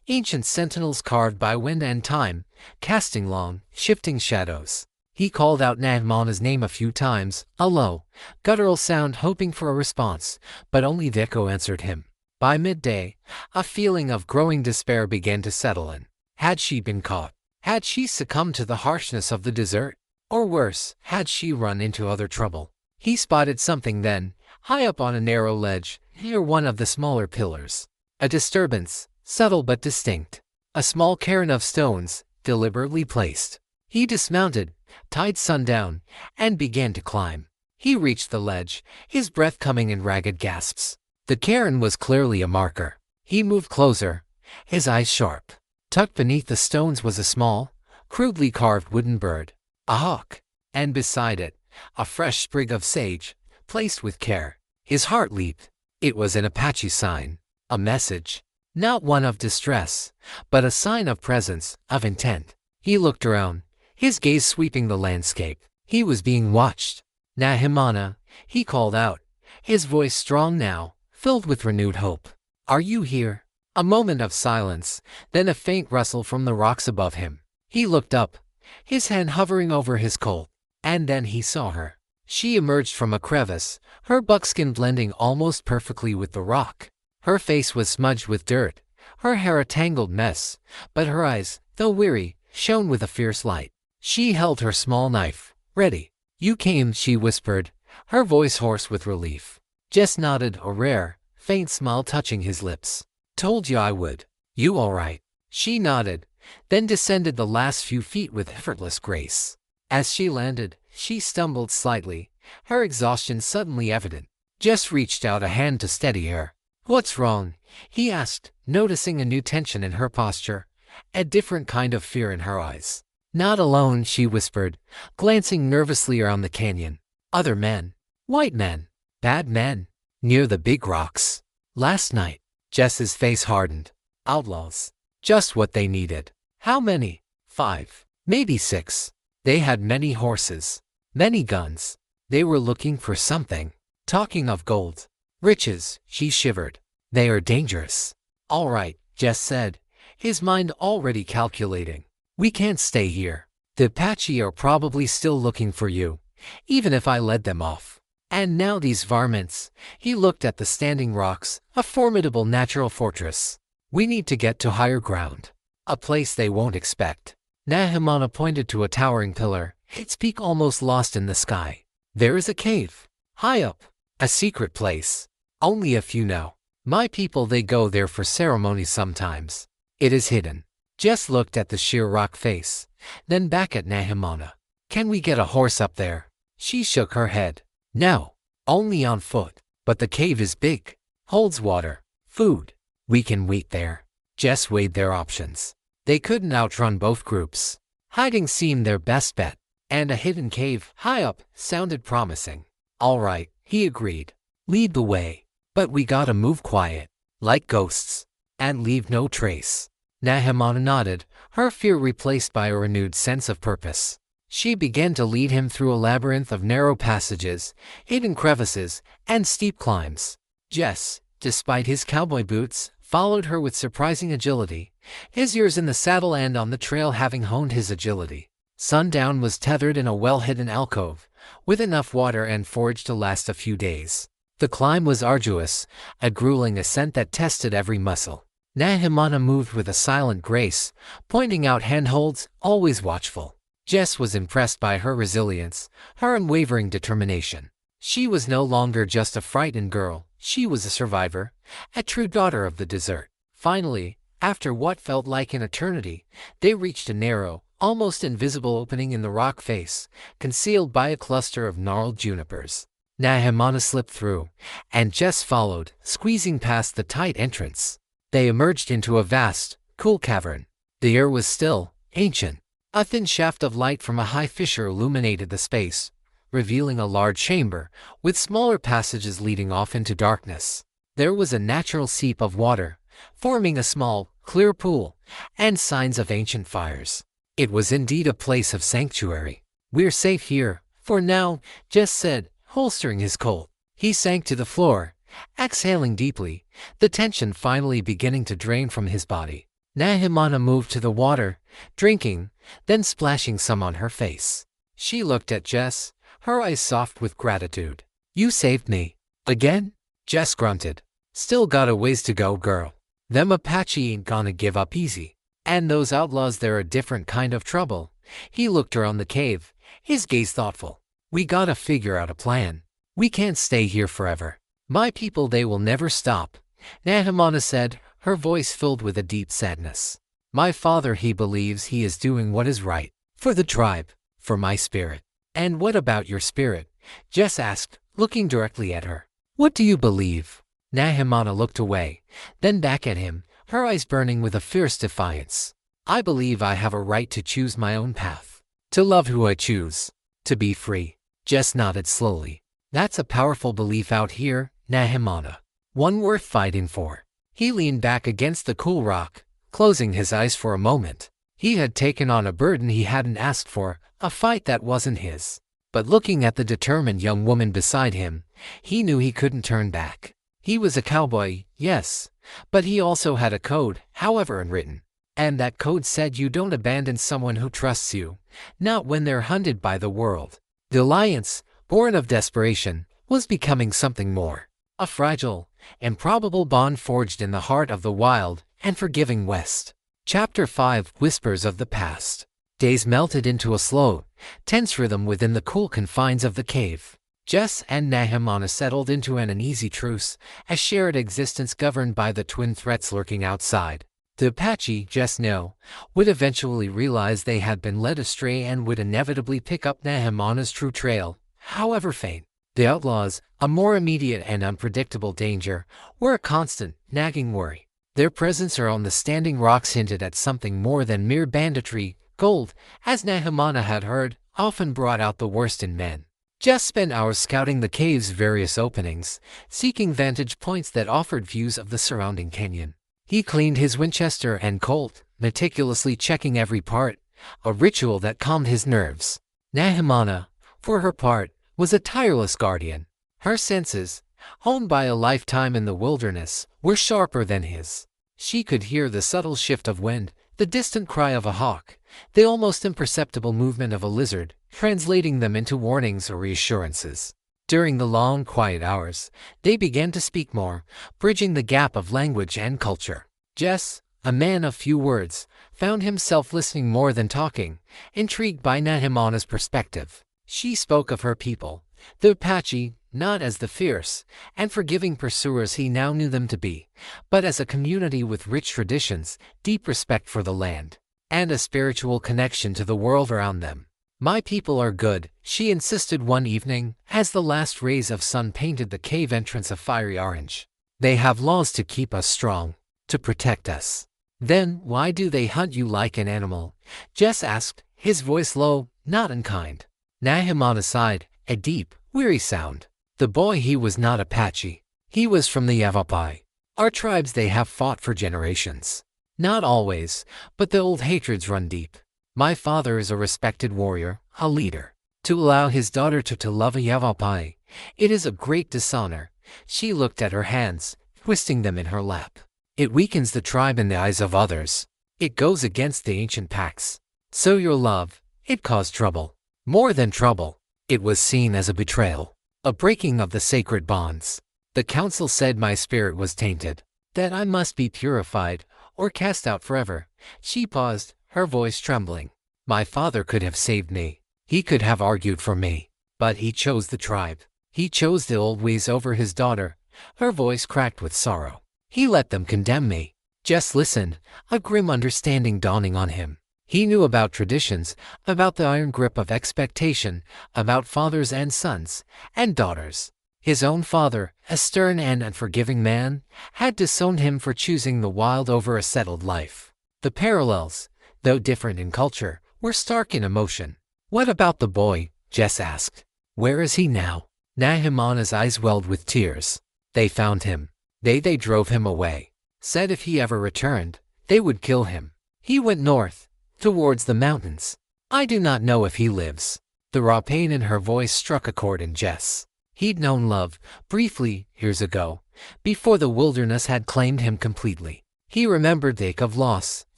ancient sentinels carved by wind and time, casting long, shifting shadows. He called out Nahimana's name a few times, a low, guttural sound, hoping for a response, but only the echo answered him. By midday, a feeling of growing despair began to settle in. Had she been caught? Had she succumbed to the harshness of the desert? Or worse, had she run into other trouble? He spotted something then, high up on a narrow ledge, near one of the smaller pillars. A disturbance, subtle but distinct. A small cairn of stones, deliberately placed. He dismounted, tied Sundown, and began to climb. He reached the ledge, his breath coming in ragged gasps. The cairn was clearly a marker. He moved closer, his eyes sharp. Tucked beneath the stones was a small, crudely carved wooden bird, a hawk, and beside it, a fresh sprig of sage, placed with care. His heart leaped. It was an Apache sign, a message, not one of distress, but a sign of presence, of intent. He looked around, his gaze sweeping the landscape. He was being watched. Nahimana, he called out, his voice strong now, filled with renewed hope. Are you here? A moment of silence, then a faint rustle from the rocks above him. He looked up, his hand hovering over his Colt, and then he saw her. She emerged from a crevice, her buckskin blending almost perfectly with the rock. Her face was smudged with dirt, her hair a tangled mess, but her eyes, though weary, shone with a fierce light. She held her small knife, ready. You came, she whispered, her voice hoarse with relief. Jess nodded, a rare, faint smile touching his lips. Told you I would. You all right? She nodded, then descended the last few feet with effortless grace. As she landed, she stumbled slightly, her exhaustion suddenly evident. Jess reached out a hand to steady her. What's wrong? He asked, noticing a new tension in her posture, a different kind of fear in her eyes. Not alone, she whispered, glancing nervously around the canyon. Other men. White men. Bad men. Near the big rocks. Last night. Jess's face hardened. Outlaws. Just what they needed. How many? 5. Maybe 6. They had many horses. Many guns. They were looking for something. Talking of gold. Riches, she shivered. They are dangerous. All right, Jess said, his mind already calculating. We can't stay here. The Apache are probably still looking for you, even if I led them off. And now these varmints. He looked at the standing rocks, a formidable natural fortress. We need to get to higher ground. A place they won't expect. Nahimana pointed to a towering pillar, its peak almost lost in the sky. There is a cave. High up. A secret place. Only a few know. My people, they go there for ceremonies sometimes. It is hidden. Jess looked at the sheer rock face, then back at Nahimana. Can we get a horse up there? She shook her head. No. Only on foot. But the cave is big. Holds water. Food. We can wait there. Jess weighed their options. They couldn't outrun both groups. Hiding seemed their best bet. And a hidden cave, high up, sounded promising. All right, he agreed. Lead the way. But we gotta move quiet. like ghosts, and leave no trace. Nehemana nodded, her fear replaced by a renewed sense of purpose. She began to lead him through a labyrinth of narrow passages, hidden crevices, and steep climbs. Jess, despite his cowboy boots, followed her with surprising agility, his years in the saddle and on the trail having honed his agility. Sundown was tethered in a well-hidden alcove, with enough water and forage to last a few days. The climb was arduous, a grueling ascent that tested every muscle. Nehemana moved with a silent grace, pointing out handholds, always watchful. Jess was impressed by her resilience, her unwavering determination. She was no longer just a frightened girl, she was a survivor, a true daughter of the desert. Finally, after what felt like an eternity, they reached a narrow, almost invisible opening in the rock face, concealed by a cluster of gnarled junipers. Nehemana slipped through, and Jess followed, squeezing past the tight entrance. They emerged into a vast, cool cavern. The air was still, ancient. A thin shaft of light from a high fissure illuminated the space, revealing a large chamber, with smaller passages leading off into darkness. There was a natural seep of water, forming a small, clear pool, and signs of ancient fires. It was indeed a place of sanctuary. "We're safe here, for now," Jess said, holstering his Colt. He sank to the floor, exhaling deeply, the tension finally beginning to drain from his body. Nehemana moved to the water, drinking, then splashing some on her face. She looked at Jess, her eyes soft with gratitude. "You saved me." "Again?" Jess grunted. "Still got a ways to go, girl. Them Apache ain't gonna give up easy. And those outlaws, they're a different kind of trouble." He looked around the cave, his gaze thoughtful. "We gotta figure out a plan. We can't stay here forever. My people, they will never stop," Nehemana said, her voice filled with a deep sadness. "My father, he believes he is doing what is right. For the tribe, for my spirit." "And what about your spirit?" Jess asked, looking directly at her. "What do you believe?" Nehemana looked away, then back at him, her eyes burning with a fierce defiance. "I believe I have a right to choose my own path. To love who I choose. To be free." Jess nodded slowly. "That's a powerful belief out here, Nehemana. One worth fighting for." He leaned back against the cool rock, closing his eyes for a moment. He had taken on a burden he hadn't asked for, a fight that wasn't his. But looking at the determined young woman beside him, he knew he couldn't turn back. He was a cowboy, yes, but he also had a code, however unwritten. And that code said you don't abandon someone who trusts you, not when they're hunted by the world. The alliance, born of desperation, was becoming something more. A fragile, improbable bond forged in the heart of the wild and forgiving West. Chapter 5: Whispers of the Past. Days melted into a slow, tense rhythm within the cool confines of the cave. Jess and Nehemana settled into an uneasy truce, a shared existence governed by the twin threats lurking outside. The Apache, Jess knew, would eventually realize they had been led astray and would inevitably pick up Nehemana's true trail, however faint. The Outlaws, a more immediate and unpredictable danger, were a constant, nagging worry. Their presence around the standing rocks hinted at something more than mere banditry. Gold, as Nehemana had heard, often brought out the worst in men. Jess spent hours scouting the cave's various openings, seeking vantage points that offered views of the surrounding canyon. He cleaned his Winchester and Colt, meticulously checking every part, a ritual that calmed his nerves. Nehemana, for her part, was a tireless guardian. Her senses, honed by a lifetime in the wilderness, were sharper than his. She could hear the subtle shift of wind, the distant cry of a hawk, the almost imperceptible movement of a lizard, translating them into warnings or reassurances. During the long, quiet hours, they began to speak more, bridging the gap of language and culture. Jess, a man of few words, found himself listening more than talking, intrigued by Nehemana's perspective. She spoke of her people, the Apache, not as the fierce and forgiving pursuers he now knew them to be, but as a community with rich traditions, deep respect for the land, and a spiritual connection to the world around them. "My people are good," she insisted one evening, as the last rays of sun painted the cave entrance a fiery orange. "They have laws to keep us strong, to protect us." "Then why do they hunt you like an animal?" Jess asked, his voice low, not unkind. Nehemana sighed, a deep, weary sound. The boy, he was not Apache. He was from the Yavapai. Our tribes, they have fought for generations. Not always, but the old hatreds run deep. My father is a respected warrior, a leader. To allow his daughter to love a Yavapai, it is a great dishonor. She looked at her hands, twisting them in her lap. It weakens the tribe in the eyes of others. It goes against the ancient pacts. So your love, it caused trouble. More than trouble, it was seen as a betrayal, a breaking of the sacred bonds. The council said my spirit was tainted, that I must be purified, or cast out forever. She paused, her voice trembling. My father could have saved me. He could have argued for me. But he chose the tribe. He chose the old ways over his daughter. Her voice cracked with sorrow. He let them condemn me. Jess listened, a grim understanding dawning on him. He knew about traditions, about the iron grip of expectation, about fathers and sons, and daughters. His own father, a stern and unforgiving man, had disowned him for choosing the wild over a settled life. The parallels, though different in culture, were stark in emotion. What about the boy? Jess asked. Where is he now? Nahimana's eyes welled with tears. They found him. They drove him away. Said if he ever returned, they would kill him. He went north, towards the mountains. I do not know if he lives. The raw pain in her voice struck a chord in Jess. He'd known love, briefly, years ago, before the wilderness had claimed him completely. He remembered the ache of loss,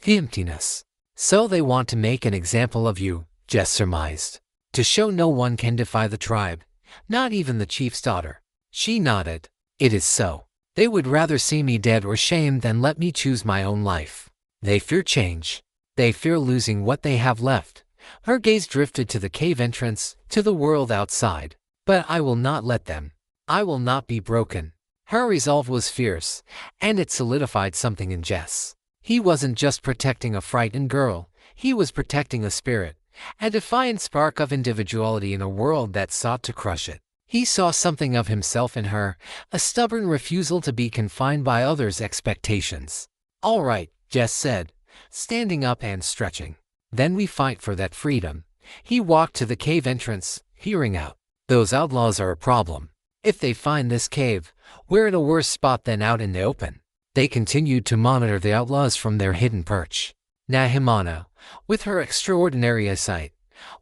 the emptiness. So they want to make an example of you, Jess surmised. To show no one can defy the tribe, not even the chief's daughter. She nodded. It is so. They would rather see me dead or shamed than let me choose my own life. They fear change. They fear losing what they have left. Her gaze drifted to the cave entrance, to the world outside. But I will not let them. I will not be broken. Her resolve was fierce, and it solidified something in Jess. He wasn't just protecting a frightened girl, he was protecting a spirit, a defiant spark of individuality in a world that sought to crush it. He saw something of himself in her, a stubborn refusal to be confined by others' expectations. All right, Jess said, standing up and stretching. Then we fight for that freedom. He walked to the cave entrance, hearing out. Those outlaws are a problem. If they find this cave, we're in a worse spot than out in the open. They continued to monitor the outlaws from their hidden perch. Nahimana, with her extraordinary eyesight,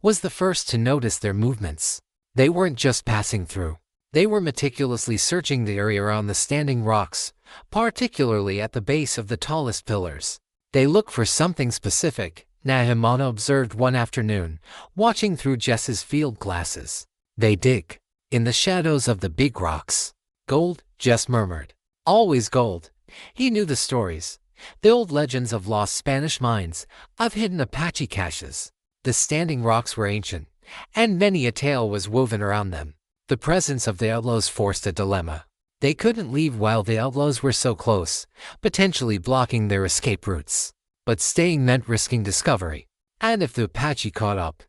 was the first to notice their movements. They weren't just passing through. They were meticulously searching the area around the standing rocks, particularly at the base of the tallest pillars. They looked for something specific, Nahimana observed one afternoon, watching through Jess's field glasses. They dig. In the shadows of the big rocks. Gold, Jess murmured. Always gold. He knew the stories. The old legends of lost Spanish mines, of hidden Apache caches. The standing rocks were ancient, and many a tale was woven around them. The presence of the outlaws forced a dilemma. They couldn't leave while the outlaws were so close, potentially blocking their escape routes. But staying meant risking discovery. And if the Apache caught up,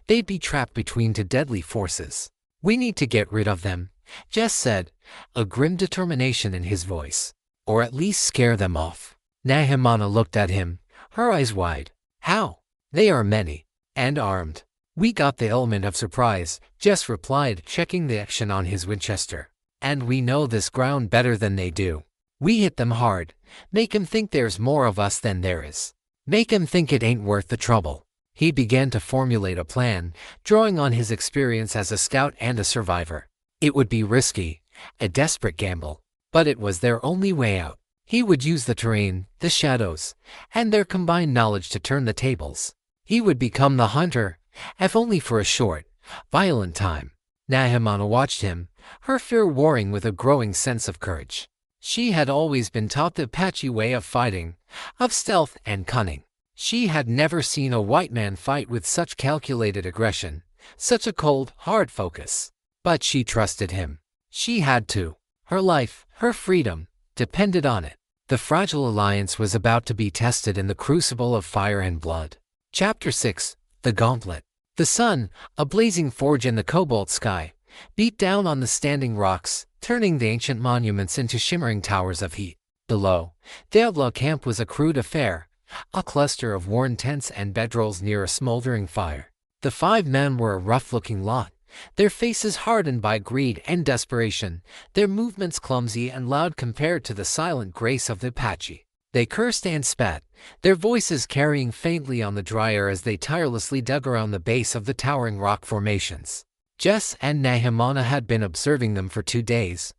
they'd be trapped between two deadly forces. We need to get rid of them, Jess said, a grim determination in his voice. Or at least scare them off. Nahimana looked at him, her eyes wide. How? They are many. And armed. We got the element of surprise, Jess replied, checking the action on his Winchester. And we know this ground better than they do. We hit them hard. Make 'em think there's more of us than there is. Make 'em think it ain't worth the trouble. He began to formulate a plan, drawing on his experience as a scout and a survivor. It would be risky, a desperate gamble, but it was their only way out. He would use the terrain, the shadows, and their combined knowledge to turn the tables. He would become the hunter, if only for a short, violent time. Nahimana watched him, her fear warring with a growing sense of courage. She had always been taught the Apache way of fighting, of stealth and cunning. She had never seen a white man fight with such calculated aggression, such a cold, hard focus. But she trusted him. She had to. Her life, her freedom, depended on it. The fragile alliance was about to be tested in the crucible of fire and blood. Chapter 6, The Gauntlet. The sun, a blazing forge in the cobalt sky, beat down on the standing rocks, turning the ancient monuments into shimmering towers of heat. Below, the outlaw camp was a crude affair, a cluster of worn tents and bedrolls near a smoldering fire. The 5 men were a rough-looking lot, their faces hardened by greed and desperation, their movements clumsy and loud compared to the silent grace of the Apache. They cursed and spat, their voices carrying faintly on the dry air as they tirelessly dug around the base of the towering rock formations. Jess and Nahimana had been observing them for 2 days,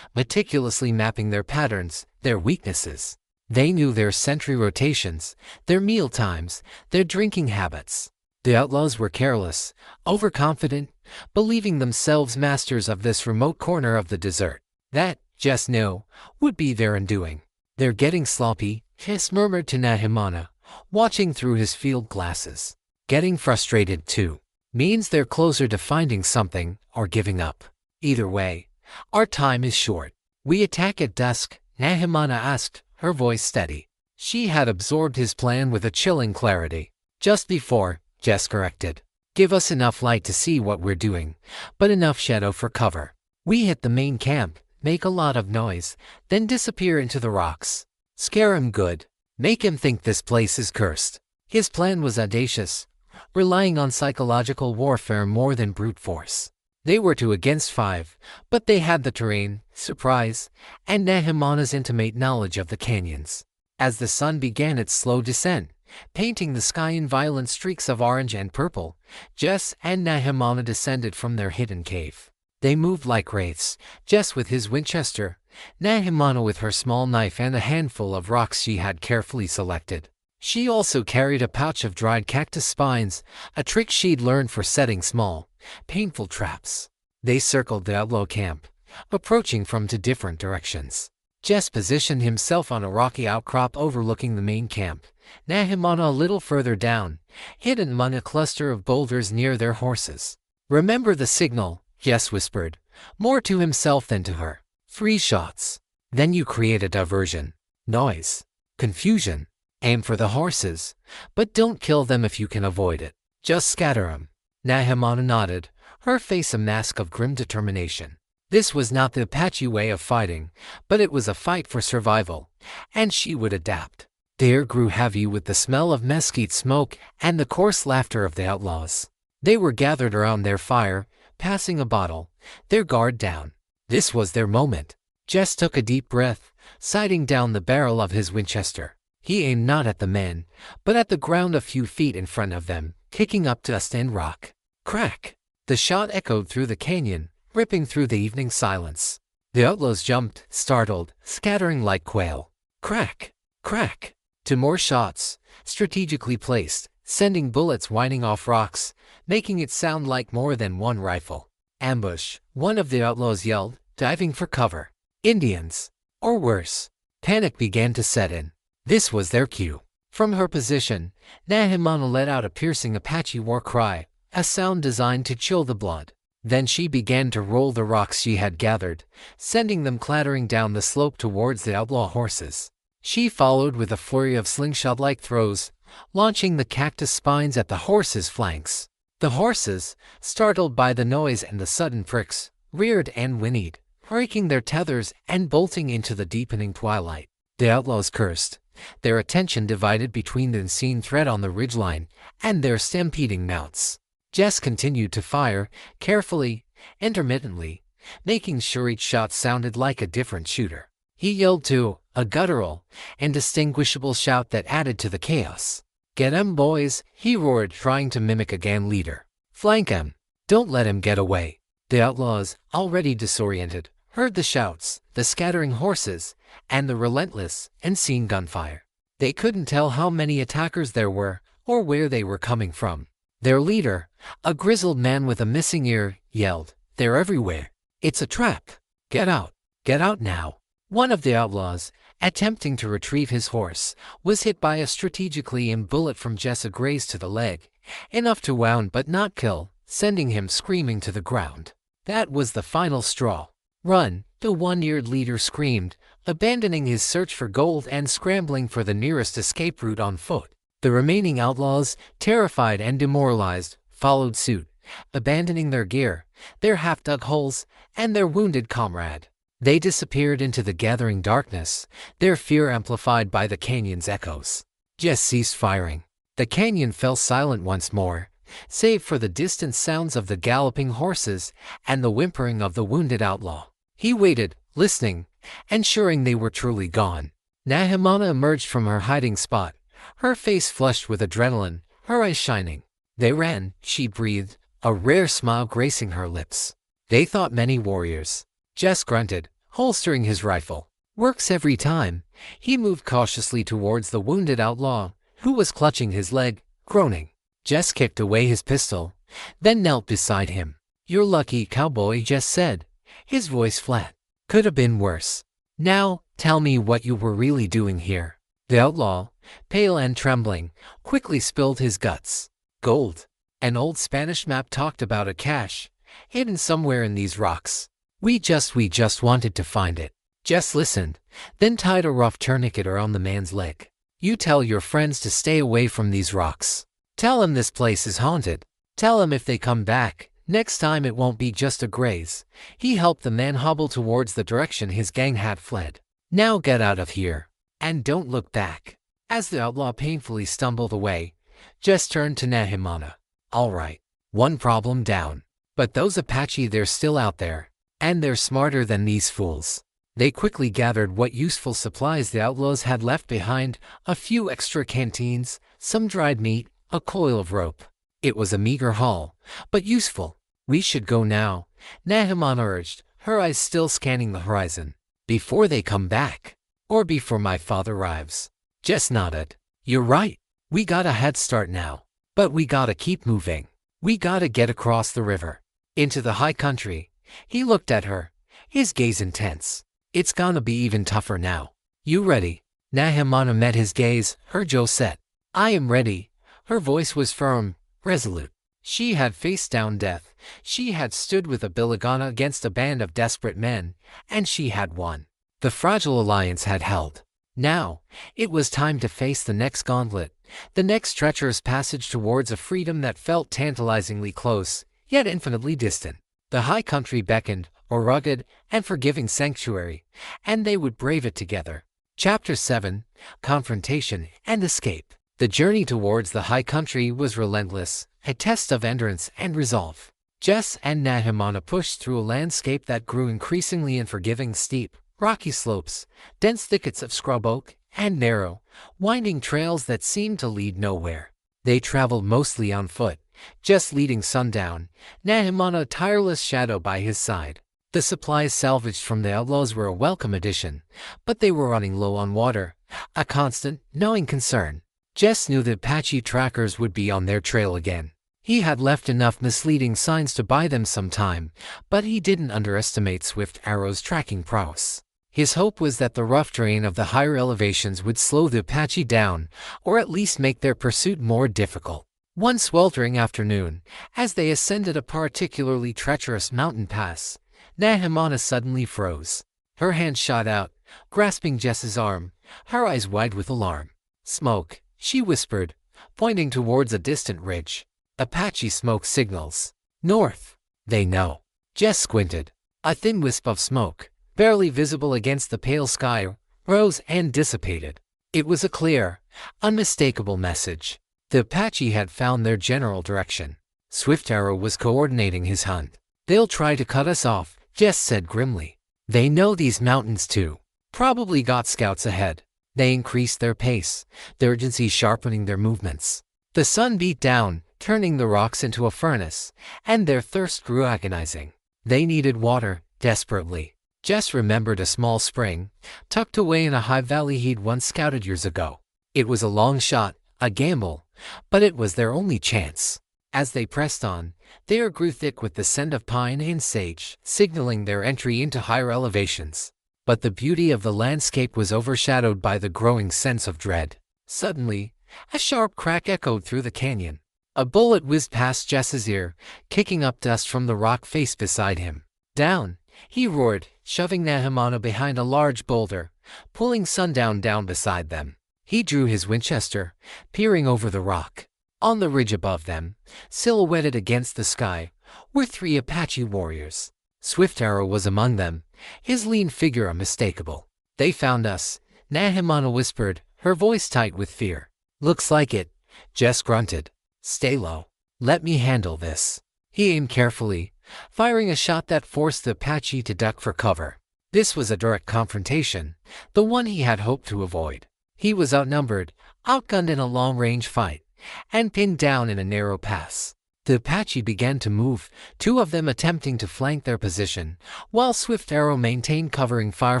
meticulously mapping their patterns, their weaknesses. They knew their sentry rotations, their meal times, their drinking habits. The outlaws were careless, overconfident, believing themselves masters of this remote corner of the desert. That, Jess knew, would be their undoing. "They're getting sloppy," Jess murmured to Nahimana, watching through his field glasses. "Getting frustrated too. Means they're closer to finding something or giving up. Either way, our time is short." "We attack at dusk?" Nahimana asked, her voice steady. She had absorbed his plan with a chilling clarity. "Just before," Jess corrected. "Give us enough light to see what we're doing, but enough shadow for cover. We hit the main camp, make a lot of noise, then disappear into the rocks. Scare him good. Make him think this place is cursed." His plan was audacious, relying on psychological warfare more than brute force. They were 2 against 5, but they had the terrain, surprise, and Nahimana's intimate knowledge of the canyons. As the sun began its slow descent, painting the sky in violent streaks of orange and purple, Jess and Nahimana descended from their hidden cave. They moved like wraiths, Jess with his Winchester, Nahimana with her small knife and a handful of rocks she had carefully selected. She also carried a pouch of dried cactus spines, a trick she'd learned for setting small, painful traps. They circled the outlaw camp, approaching from 2 different directions. Jess positioned himself on a rocky outcrop overlooking the main camp, Nahimana a little further down, hidden among a cluster of boulders near their horses. "Remember the signal," Jess whispered, more to himself than to her. 3 shots. Then you create a diversion. Noise. Confusion. Aim for the horses, but don't kill them if you can avoid it. Just scatter 'em." Nahimana nodded, her face a mask of grim determination. This was not the Apache way of fighting, but it was a fight for survival, and she would adapt. The air grew heavy with the smell of mesquite smoke and the coarse laughter of the outlaws. They were gathered around their fire, passing a bottle, their guard down. This was their moment. Jess took a deep breath, sighting down the barrel of his Winchester. He aimed not at the men, but at the ground a few feet in front of them, kicking up dust and rock. Crack! The shot echoed through the canyon, ripping through the evening silence. The outlaws jumped, startled, scattering like quail. Crack! Crack! 2 more shots, strategically placed, sending bullets whining off rocks, making it sound like more than one rifle. "Ambush!" one of the outlaws yelled, diving for cover. "Indians!" Or worse. Panic began to set in. This was their cue. From her position, Nahimana let out a piercing Apache war cry, a sound designed to chill the blood. Then she began to roll the rocks she had gathered, sending them clattering down the slope towards the outlaw horses. She followed with a flurry of slingshot-like throws, launching the cactus spines at the horses' flanks. The horses, startled by the noise and the sudden pricks, reared and whinnied, breaking their tethers and bolting into the deepening twilight. The outlaws cursed, their attention divided between the unseen threat on the ridgeline and their stampeding mounts. Jess continued to fire, carefully, intermittently, making sure each shot sounded like a different shooter. He yelled too, a guttural, indistinguishable shout that added to the chaos. "Get 'em, boys," he roared, trying to mimic a gang leader. "Flank 'em. Don't let him get away." The outlaws, already disoriented, heard the shouts, the scattering horses, and the relentless, unseen gunfire. They couldn't tell how many attackers there were, or where they were coming from. Their leader, a grizzled man with a missing ear, yelled, "They're everywhere. It's a trap. Get out. Get out now." One of the outlaws, attempting to retrieve his horse, was hit by a strategically aimed bullet from Jess, a graze to the leg, enough to wound but not kill, sending him screaming to the ground. That was the final straw. "Run!" the one-eared leader screamed, abandoning his search for gold and scrambling for the nearest escape route on foot. The remaining outlaws, terrified and demoralized, followed suit, abandoning their gear, their half-dug holes, and their wounded comrade. They disappeared into the gathering darkness, their fear amplified by the canyon's echoes. Jess ceased firing. The canyon fell silent once more, save for the distant sounds of the galloping horses and the whimpering of the wounded outlaw. He waited, listening, ensuring they were truly gone. Nahimana emerged from her hiding spot, her face flushed with adrenaline, her eyes shining. They ran, she breathed, a rare smile gracing her lips. They thought many warriors. Jess grunted, holstering his rifle. Works every time. He moved cautiously towards the wounded outlaw, who was clutching his leg, groaning. Jess kicked away his pistol, then knelt beside him. You're lucky, Cowboy, Jess said, his voice flat. Could have been worse. Now, tell me what you were really doing here. The outlaw, pale and trembling, quickly spilled his guts. Gold. An old Spanish map talked about a cache, hidden somewhere in these rocks. We just wanted to find it. Jess listened, then tied a rough tourniquet around the man's leg. You tell your friends to stay away from these rocks. Tell them this place is haunted. Tell them if they come back, next time it won't be just a graze. He helped the man hobble towards the direction his gang had fled. Now get out of here, and don't look back. As the outlaw painfully stumbled away, Jess turned to Nahimana. All right, one problem down. But those Apache, they're still out there, and they're smarter than these fools. They quickly gathered what useful supplies the outlaws had left behind, a few extra canteens, some dried meat, a coil of rope. It was a meager haul, but useful. We should go now, Nahimana urged, her eyes still scanning the horizon. Before they come back, or before my father arrives. Jess nodded. You're right. We got a head start now. But we gotta keep moving. We gotta get across the river. Into the high country. He looked at her, his gaze intense. It's gonna be even tougher now. You ready? Nahimana met his gaze, her jaw set. I am ready. Her voice was firm, resolute. She had faced down death. She had stood with a Billigana against a band of desperate men, and she had won. The fragile alliance had held. Now, it was time to face the next gauntlet, the next treacherous passage towards a freedom that felt tantalizingly close, yet infinitely distant. The high country beckoned, a rugged and forgiving sanctuary, and they would brave it together. Chapter 7: Confrontation and Escape. The journey towards the high country was relentless, a test of endurance and resolve. Jess and Nahimana pushed through a landscape that grew increasingly unforgiving, steep, rocky slopes, dense thickets of scrub oak, and narrow, winding trails that seemed to lead nowhere. They traveled mostly on foot, Jess leading Sundown, Nahimana a tireless shadow by his side. The supplies salvaged from the outlaws were a welcome addition, but they were running low on water, a constant, gnawing concern. Jess knew the Apache trackers would be on their trail again. He had left enough misleading signs to buy them some time, but he didn't underestimate Swift Arrow's tracking prowess. His hope was that the rough terrain of the higher elevations would slow the Apache down, or at least make their pursuit more difficult. One sweltering afternoon, as they ascended a particularly treacherous mountain pass, Nahimana suddenly froze. Her hand shot out, grasping Jess's arm, her eyes wide with alarm. Smoke, she whispered, pointing towards a distant ridge. Apache smoke signals. North. They know. Jess squinted. A thin wisp of smoke, barely visible against the pale sky, rose and dissipated. It was a clear, unmistakable message. The Apache had found their general direction. Swift Arrow was coordinating his hunt. They'll try to cut us off, Jess said grimly. They know these mountains too. Probably got scouts ahead. They increased their pace, their urgency sharpening their movements. The sun beat down, turning the rocks into a furnace, and their thirst grew agonizing. They needed water, desperately. Jess remembered a small spring, tucked away in a high valley he'd once scouted years ago. It was a long shot, a gamble, but it was their only chance. As they pressed on, the air grew thick with the scent of pine and sage, signaling their entry into higher elevations. But the beauty of the landscape was overshadowed by the growing sense of dread. Suddenly, a sharp crack echoed through the canyon. A bullet whizzed past Jess's ear, kicking up dust from the rock face beside him. Down, he roared, shoving Nahimana behind a large boulder, pulling Sundown down beside them. He drew his Winchester, peering over the rock. On the ridge above them, silhouetted against the sky, were 3 Apache warriors. Swift Arrow was among them, his lean figure unmistakable. They found us, Nahimana whispered, her voice tight with fear. Looks like it, Jess grunted. Stay low. Let me handle this. He aimed carefully, firing a shot that forced the Apache to duck for cover. This was a direct confrontation, the one he had hoped to avoid. He was outnumbered, outgunned in a long-range fight, and pinned down in a narrow pass. The Apache began to move, two of them attempting to flank their position, while Swift Arrow maintained covering fire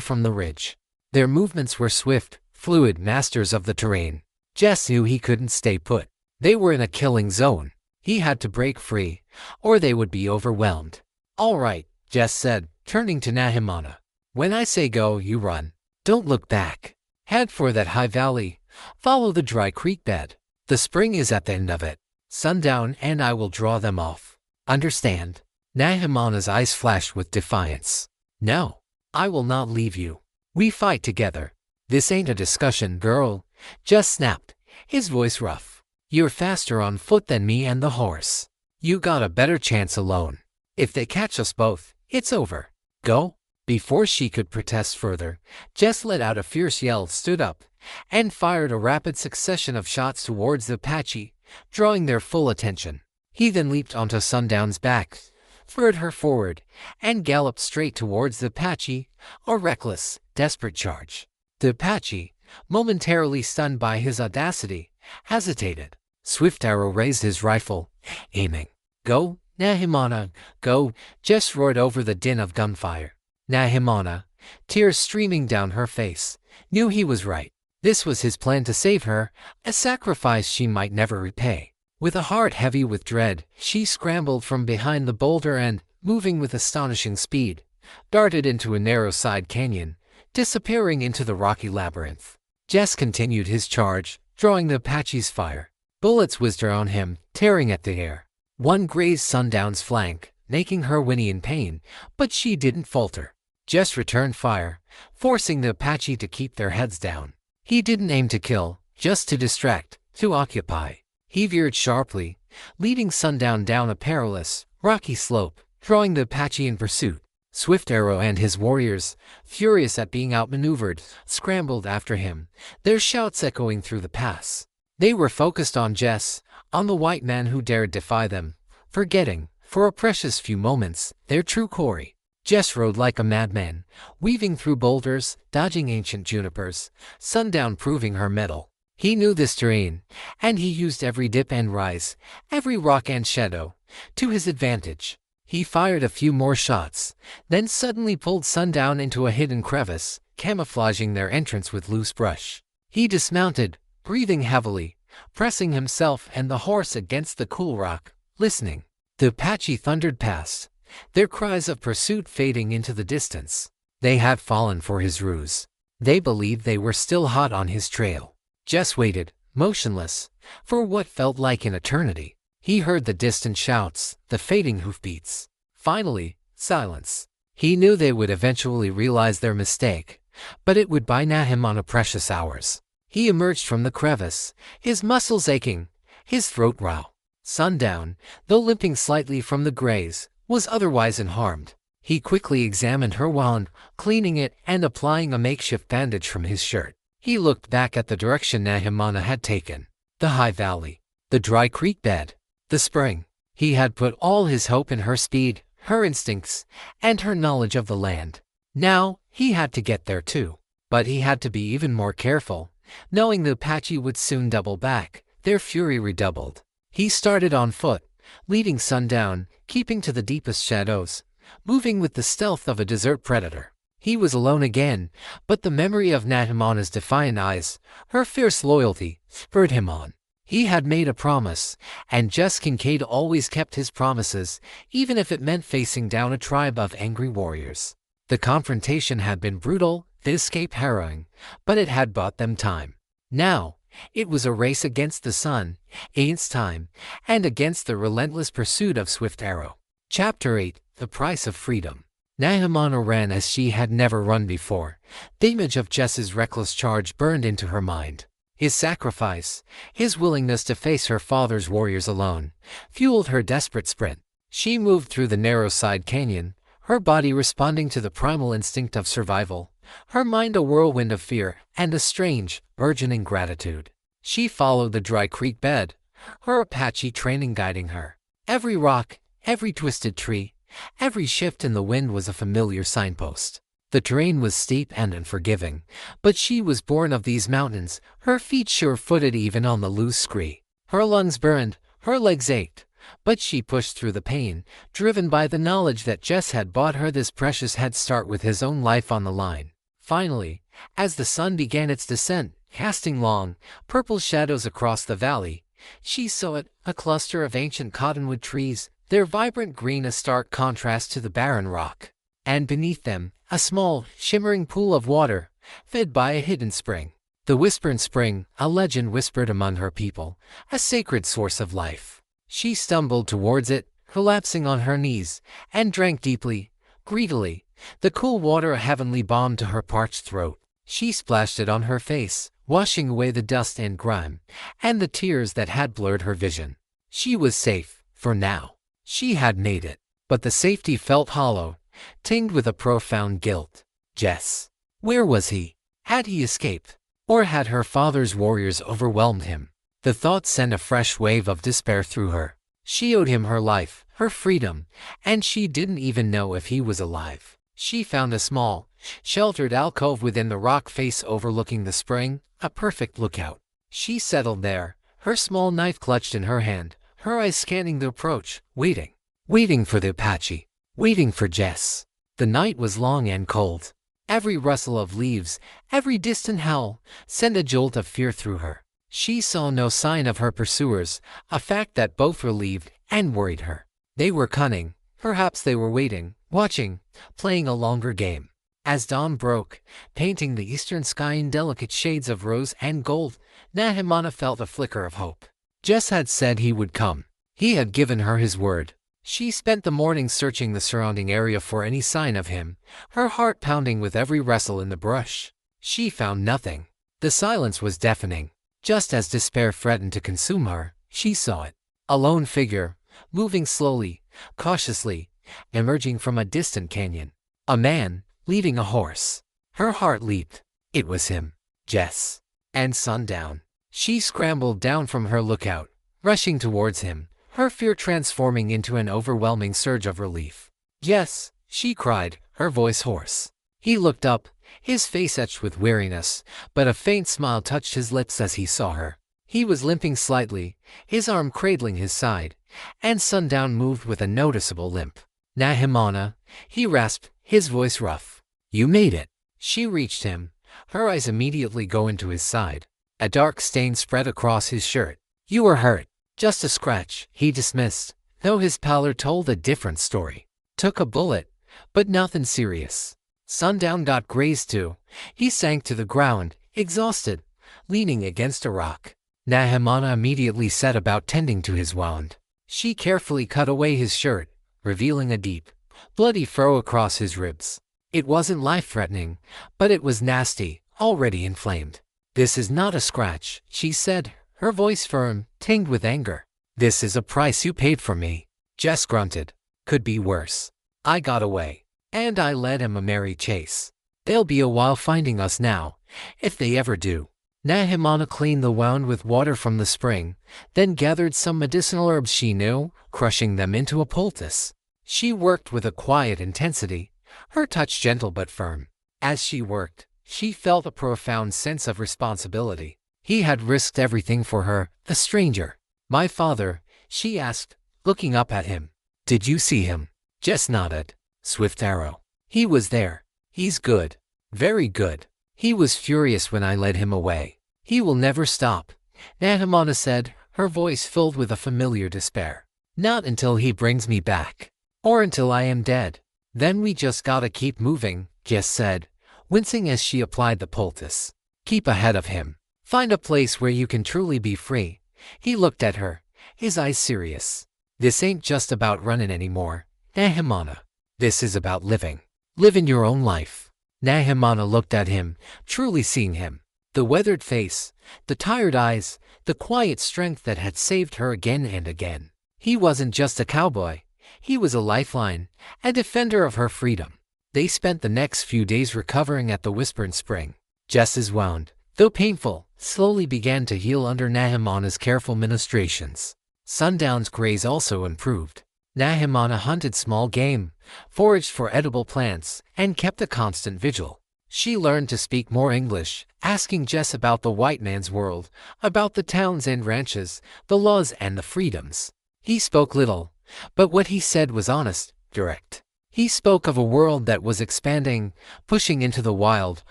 from the ridge. Their movements were swift, fluid, masters of the terrain. Jess knew he couldn't stay put. They were in a killing zone. He had to break free, or they would be overwhelmed. "All right," Jess said, turning to Nahimana. "When I say go, you run. Don't look back. Head for that high valley. Follow the dry creek bed. The spring is at the end of it. Sundown and I will draw them off. Understand?" Nahimana's eyes flashed with defiance. "No, I will not leave you. We fight together. This ain't a discussion, girl," Jess snapped, his voice rough. "You're faster on foot than me and the horse. You got a better chance alone. If they catch us both, it's over. Go." Before she could protest further, Jess let out a fierce yell, stood up, and fired a rapid succession of shots towards the Apache, drawing their full attention. He then leaped onto Sundown's back, spurred her forward, and galloped straight towards the Apache, a reckless, desperate charge. The Apache, momentarily stunned by his audacity, hesitated. Swift Arrow raised his rifle, aiming. "Go, Nahimana, go," Jess roared over the din of gunfire. Nahimana, tears streaming down her face, knew he was right. This was his plan to save her, a sacrifice she might never repay. With a heart heavy with dread, she scrambled from behind the boulder and, moving with astonishing speed, darted into a narrow side canyon, disappearing into the rocky labyrinth. Jess continued his charge, drawing the Apache's fire. Bullets whizzed on him, tearing at the air. One grazed Sundown's flank, making her whinny in pain, but she didn't falter. Jess returned fire, forcing the Apache to keep their heads down. He didn't aim to kill, just to distract, to occupy. He veered sharply, leading Sundown down a perilous, rocky slope, drawing the Apache in pursuit. Swift Arrow and his warriors, furious at being outmaneuvered, scrambled after him, their shouts echoing through the pass. They were focused on Jess, on the white man who dared defy them, forgetting, for a precious few moments, their true quarry. Jess rode like a madman, weaving through boulders, dodging ancient junipers, Sundown proving her mettle. He knew this terrain, and he used every dip and rise, every rock and shadow, to his advantage. He fired a few more shots, then suddenly pulled Sundown into a hidden crevice, camouflaging their entrance with loose brush. He dismounted, breathing heavily, pressing himself and the horse against the cool rock, listening. The Apache thundered past, their cries of pursuit fading into the distance. They had fallen for his ruse. They believed they were still hot on his trail. Jess waited, motionless, for what felt like an eternity. He heard the distant shouts, the fading hoofbeats. Finally, silence. He knew they would eventually realize their mistake, but it would buy Nahimana precious hours. He emerged from the crevice, his muscles aching, his throat raw. Sundown, though limping slightly from the graze, was otherwise unharmed. He quickly examined her wound, cleaning it and applying a makeshift bandage from his shirt. He looked back at the direction Nahimana had taken. The high valley, the dry creek bed, the spring. He had put all his hope in her speed, her instincts, and her knowledge of the land. Now, he had to get there too. But he had to be even more careful, knowing the Apache would soon double back, their fury redoubled. He started on foot, leading Sundown, keeping to the deepest shadows, moving with the stealth of a desert predator. He was alone again, but the memory of Nahimana's defiant eyes, her fierce loyalty, spurred him on. He had made a promise, and Jess Kincaid always kept his promises, even if it meant facing down a tribe of angry warriors. The confrontation had been brutal, the escape harrowing, but it had bought them time. Now, it was a race against the sun, against time, and against the relentless pursuit of Swift Arrow. Chapter 8: The Price of Freedom. Nahimana ran as she had never run before. The image of Jess's reckless charge burned into her mind. His sacrifice, his willingness to face her father's warriors alone, fueled her desperate sprint. She moved through the narrow side canyon, her body responding to the primal instinct of survival, her mind a whirlwind of fear and a strange, burgeoning gratitude. She followed the dry creek bed, her Apache training guiding her. Every rock, every twisted tree, every shift in the wind was a familiar signpost. The terrain was steep and unforgiving, but she was born of these mountains, her feet sure-footed even on the loose scree. Her lungs burned, her legs ached, but she pushed through the pain, driven by the knowledge that Jess had bought her this precious head start with his own life on the line. Finally, as the sun began its descent, casting long, purple shadows across the valley, she saw it, a cluster of ancient cottonwood trees, their vibrant green a stark contrast to the barren rock. And beneath them, a small, shimmering pool of water, fed by a hidden spring. The Whispered Spring, a legend whispered among her people, a sacred source of life. She stumbled towards it, collapsing on her knees, and drank deeply, greedily, the cool water a heavenly balm to her parched throat. She splashed it on her face, washing away the dust and grime, and the tears that had blurred her vision. She was safe, for now. She had made it. But the safety felt hollow, tinged with a profound guilt. Jess. Where was he? Had he escaped? Or had her father's warriors overwhelmed him? The thought sent a fresh wave of despair through her. She owed him her life, her freedom, and she didn't even know if he was alive. She found a small, sheltered alcove within the rock face overlooking the spring, a perfect lookout. She settled there, her small knife clutched in her hand, her eyes scanning the approach, waiting. Waiting for the Apache. Waiting for Jess. The night was long and cold. Every rustle of leaves, every distant howl, sent a jolt of fear through her. She saw no sign of her pursuers, a fact that both relieved and worried her. They were cunning. Perhaps they were waiting, watching, playing a longer game. As dawn broke, painting the eastern sky in delicate shades of rose and gold, Nahimana felt a flicker of hope. Jess had said he would come. He had given her his word. She spent the morning searching the surrounding area for any sign of him, her heart pounding with every rustle in the brush. She found nothing. The silence was deafening. Just as despair threatened to consume her, she saw it. A lone figure, moving slowly, cautiously, emerging from a distant canyon. A man, leading a horse. Her heart leaped. It was him. Jess. And sundown. She scrambled down from her lookout, rushing towards him, her fear transforming into an overwhelming surge of relief. Yes, she cried, her voice hoarse. He looked up, his face etched with weariness, but a faint smile touched his lips as he saw her. He was limping slightly, his arm cradling his side, and Sundown moved with a noticeable limp. Nahimana, he rasped, his voice rough. You made it. She reached him, her eyes immediately go into his side. A dark stain spread across his shirt. You were hurt. Just a scratch, he dismissed, though his pallor told a different story. Took a bullet, but nothing serious. Sundown got grazed too. He sank to the ground, exhausted, leaning against a rock. Nahimana immediately set about tending to his wound. She carefully cut away his shirt, revealing a deep, bloody furrow across his ribs. It wasn't life-threatening, but it was nasty, already inflamed. This is not a scratch, she said, her voice firm, tinged with anger. This is a price you paid for me. Jess grunted. Could be worse. I got away. And I led him a merry chase. They'll be a while finding us now, if they ever do. Nahimana cleaned the wound with water from the spring, then gathered some medicinal herbs she knew, crushing them into a poultice. She worked with a quiet intensity, her touch gentle but firm. As she worked, she felt a profound sense of responsibility. He had risked everything for her, a stranger. My father, she asked, looking up at him. Did you see him? Jess nodded. Swift arrow. He was there. He's good. Very good. He was furious when I led him away. He will never stop, Nahimana said, her voice filled with a familiar despair. Not until he brings me back. Or until I am dead. Then we just gotta keep moving, Jess said, wincing as she applied the poultice. Keep ahead of him. Find a place where you can truly be free. He looked at her, his eyes serious. This ain't just about running anymore, Nahimana. This is about living. Living your own life. Nahimana looked at him, truly seeing him. The weathered face, the tired eyes, the quiet strength that had saved her again and again. He wasn't just a cowboy. He was a lifeline, a defender of her freedom. They spent the next few days recovering at the Whispered Spring. Jess's wound, though painful, slowly began to heal under Nahimana's careful ministrations. Sundown's graze also improved. Nahimana hunted small game, foraged for edible plants, and kept a constant vigil. She learned to speak more English, asking Jess about the white man's world, about the towns and ranches, the laws and the freedoms. He spoke little, but what he said was honest, direct. He spoke of a world that was expanding, pushing into the wild,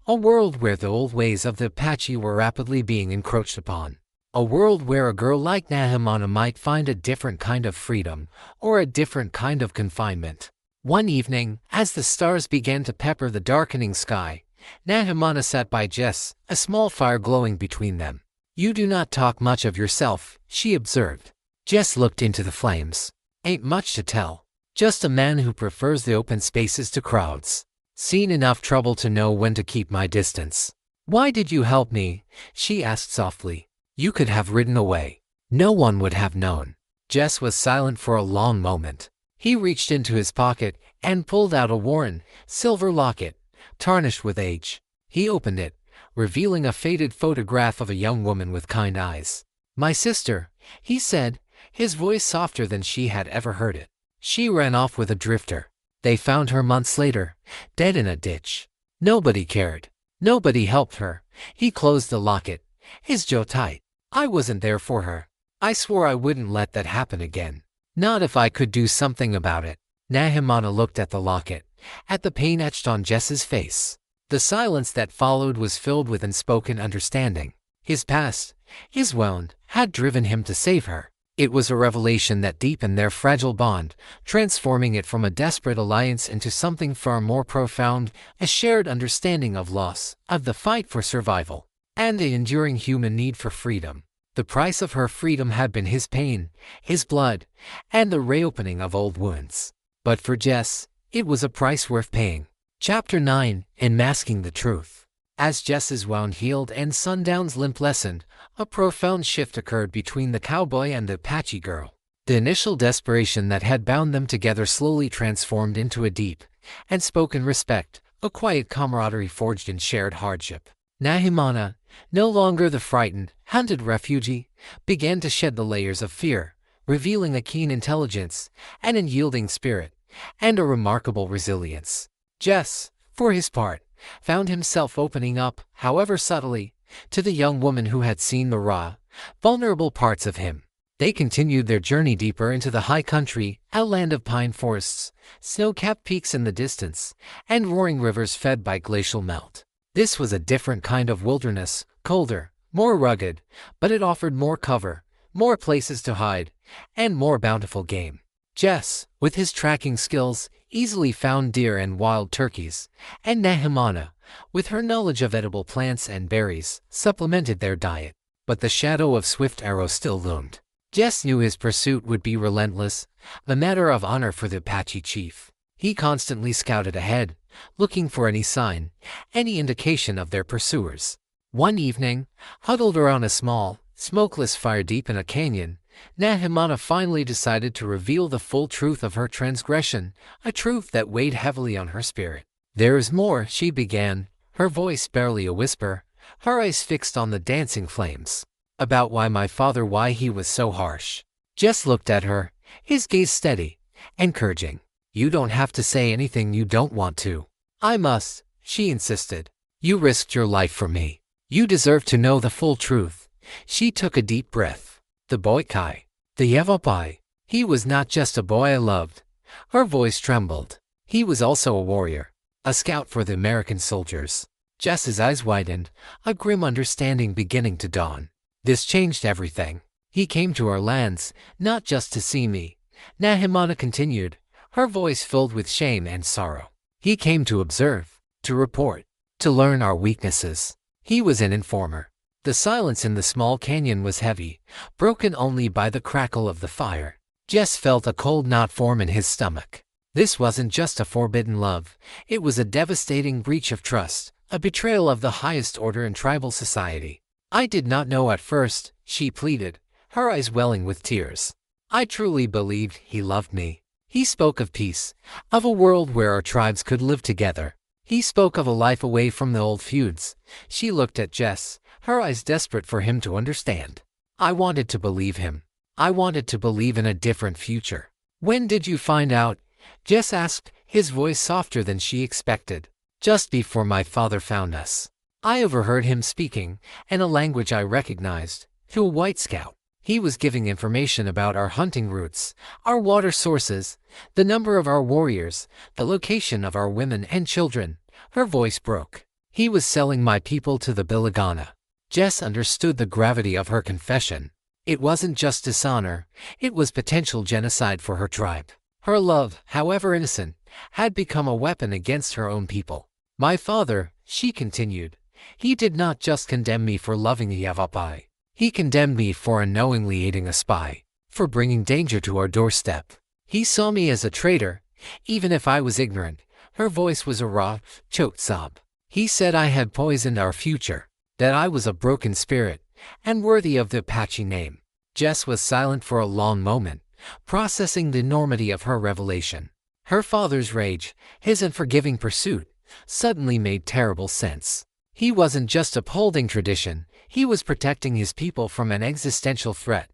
a world where the old ways of the Apache were rapidly being encroached upon. A world where a girl like Nahimana might find a different kind of freedom, or a different kind of confinement. One evening, as the stars began to pepper the darkening sky, Nahimana sat by Jess, a small fire glowing between them. "You do not talk much of yourself," she observed. Jess looked into the flames. "Ain't much to tell. Just a man who prefers the open spaces to crowds. Seen enough trouble to know when to keep my distance." "Why did you help me?" she asked softly. "You could have ridden away. No one would have known." Jess was silent for a long moment. He reached into his pocket and pulled out a worn, silver locket, tarnished with age. He opened it, revealing a faded photograph of a young woman with kind eyes. "My sister," he said, his voice softer than she had ever heard it. "She ran off with a drifter. They found her months later, dead in a ditch. Nobody cared. Nobody helped her." He closed the locket, his jaw tight. "I wasn't there for her. I swore I wouldn't let that happen again. Not if I could do something about it." Nahimana looked at the locket, at the pain etched on Jess's face. The silence that followed was filled with unspoken understanding. His past, his wound, had driven him to save her. It was a revelation that deepened their fragile bond, transforming it from a desperate alliance into something far more profound, a shared understanding of loss, of the fight for survival, and the enduring human need for freedom. The price of her freedom had been his pain, his blood, and the reopening of old wounds. But for Jess, it was a price worth paying. Chapter 9, Unmasking the Truth. As Jess's wound healed and Sundown's limp lessened, a profound shift occurred between the cowboy and the Apache girl. The initial desperation that had bound them together slowly transformed into a deep and spoken respect, a quiet camaraderie forged in shared hardship. Nahimana, no longer the frightened, hunted refugee, began to shed the layers of fear, revealing a keen intelligence, an unyielding spirit, and a remarkable resilience. Jess, for his part, found himself opening up, however subtly, to the young woman who had seen the raw, vulnerable parts of him. They continued their journey deeper into the high country, a land of pine forests, snow-capped peaks in the distance, and roaring rivers fed by glacial melt. This was a different kind of wilderness, colder, more rugged, but it offered more cover, more places to hide, and more bountiful game. Jess, with his tracking skills, easily found deer and wild turkeys, and Nahimana, with her knowledge of edible plants and berries, supplemented their diet. But the shadow of Swift Arrow still loomed. Jess knew his pursuit would be relentless, a matter of honor for the Apache chief. He constantly scouted ahead, looking for any sign, any indication of their pursuers. One evening, huddled around a small, smokeless fire deep in a canyon, Nahimana finally decided to reveal the full truth of her transgression, a truth that weighed heavily on her spirit. "There is more," she began, her voice barely a whisper, her eyes fixed on the dancing flames. "About why he was so harsh." Jess looked at her, his gaze steady, encouraging. "You don't have to say anything you don't want to." "I must," she insisted. "You risked your life for me. You deserve to know the full truth." She took a deep breath. "The boy Kai, the Yavapai, he was not just a boy I loved." Her voice trembled. "He was also a warrior, a scout for the American soldiers." Jess's eyes widened, a grim understanding beginning to dawn. "This changed everything. He came to our lands, not just to see me," Nahimana continued, her voice filled with shame and sorrow. "He came to observe, to report, to learn our weaknesses. He was an informer." The silence in the small canyon was heavy, broken only by the crackle of the fire. Jess felt a cold knot form in his stomach. This wasn't just a forbidden love, it was a devastating breach of trust, a betrayal of the highest order in tribal society. "I did not know at first," she pleaded, her eyes welling with tears. "I truly believed he loved me. He spoke of peace, of a world where our tribes could live together. He spoke of a life away from the old feuds. She looked at Jess, her eyes desperate for him to understand. I wanted to believe him. I wanted to believe in a different future. When did you find out? Jess asked, his voice softer than she expected. Just before my father found us. I overheard him speaking, in a language I recognized, to a white scout. He was giving information about our hunting routes, our water sources, the number of our warriors, the location of our women and children. Her voice broke. He was selling my people to the Bilagana. Jess understood the gravity of her confession. It wasn't just dishonor, it was potential genocide for her tribe. Her love, however innocent, had become a weapon against her own people. My father, she continued, he did not just condemn me for loving the Apache. He condemned me for unknowingly aiding a spy, for bringing danger to our doorstep. He saw me as a traitor, even if I was ignorant. Her voice was a raw, choked sob. He said I had poisoned our future, that I was a broken spirit, and worthy of the Apache name. Jess was silent for a long moment, processing the enormity of her revelation. Her father's rage, his unforgiving pursuit, suddenly made terrible sense. He wasn't just upholding tradition, he was protecting his people from an existential threat,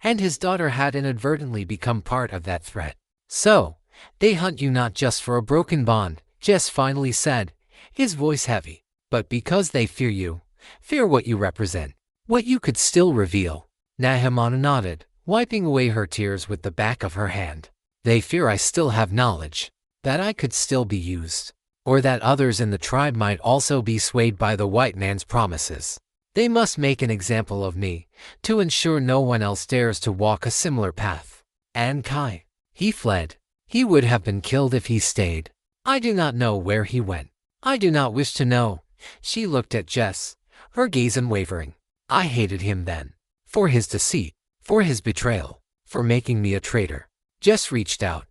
and his daughter had inadvertently become part of that threat. So, they hunt you not just for a broken bond, Jess finally said, his voice heavy, but because they fear you, fear what you represent, what you could still reveal. Nahimana nodded, wiping away her tears with the back of her hand. They fear I still have knowledge, that I could still be used, or that others in the tribe might also be swayed by the white man's promises. They must make an example of me, to ensure no one else dares to walk a similar path. And Kai, he fled. He would have been killed if he stayed. I do not know where he went. I do not wish to know. She looked at Jess, her gaze unwavering. I hated him then. For his deceit, for his betrayal, for making me a traitor. Jess reached out,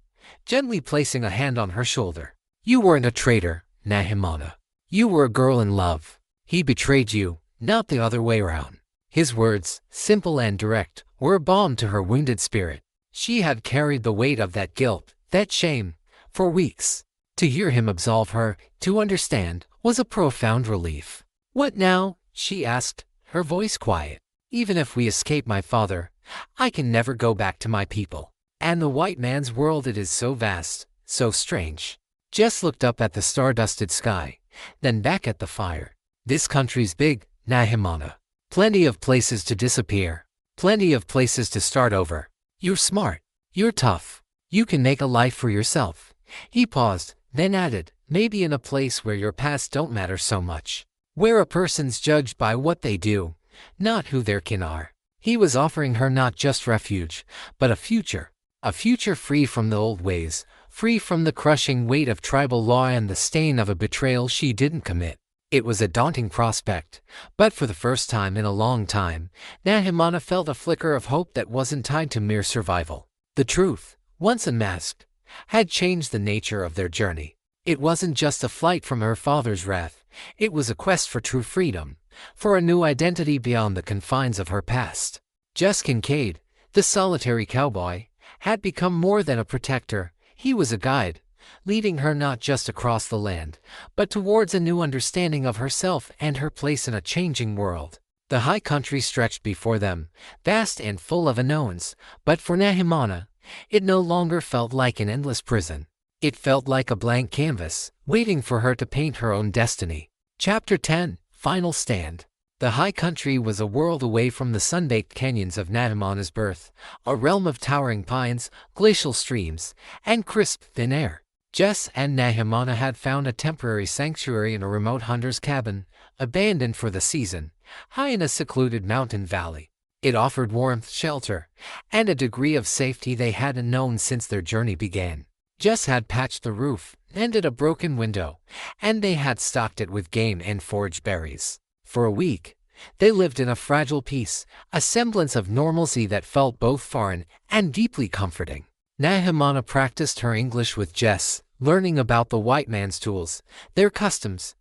gently placing a hand on her shoulder. You weren't a traitor, Nahimana. You were a girl in love. He betrayed you, not the other way around. His words, simple and direct, were a balm to her wounded spirit. She had carried the weight of that guilt, that shame, for weeks. To hear him absolve her, to understand, was a profound relief. What now? She asked, her voice quiet. Even if we escape my father, I can never go back to my people. And the white man's world, it is so vast, so strange. Jess looked up at the star-dusted sky, then back at the fire. This country's big, Nahimana. Plenty of places to disappear. Plenty of places to start over. You're smart. You're tough. You can make a life for yourself. He paused, then added, maybe in a place where your past don't matter so much. Where a person's judged by what they do, not who their kin are. He was offering her not just refuge, but a future. A future free from the old ways, free from the crushing weight of tribal law and the stain of a betrayal she didn't commit. It was a daunting prospect, but for the first time in a long time, Nahimana felt a flicker of hope that wasn't tied to mere survival. The truth, once unmasked, had changed the nature of their journey. It wasn't just a flight from her father's wrath, it was a quest for true freedom, for a new identity beyond the confines of her past. Jess Kincaid, the solitary cowboy, had become more than a protector. He was a guide, leading her not just across the land, but towards a new understanding of herself and her place in a changing world. The high country stretched before them, vast and full of unknowns, but for Nahimana, it no longer felt like an endless prison. It felt like a blank canvas, waiting for her to paint her own destiny. Chapter 10, Final Stand. The high country was a world away from the sun-baked canyons of Nahimana's birth, a realm of towering pines, glacial streams, and crisp, thin air. Jess and Nahimana had found a temporary sanctuary in a remote hunter's cabin, abandoned for the season, high in a secluded mountain valley. It offered warmth, shelter, and a degree of safety they hadn't known since their journey began. Jess had patched the roof, mended a broken window, and they had stocked it with game and foraged berries. For a week, they lived in a fragile peace, a semblance of normalcy that felt both foreign and deeply comforting. Nahimana practiced her English with Jess, learning about the white man's tools, their customs,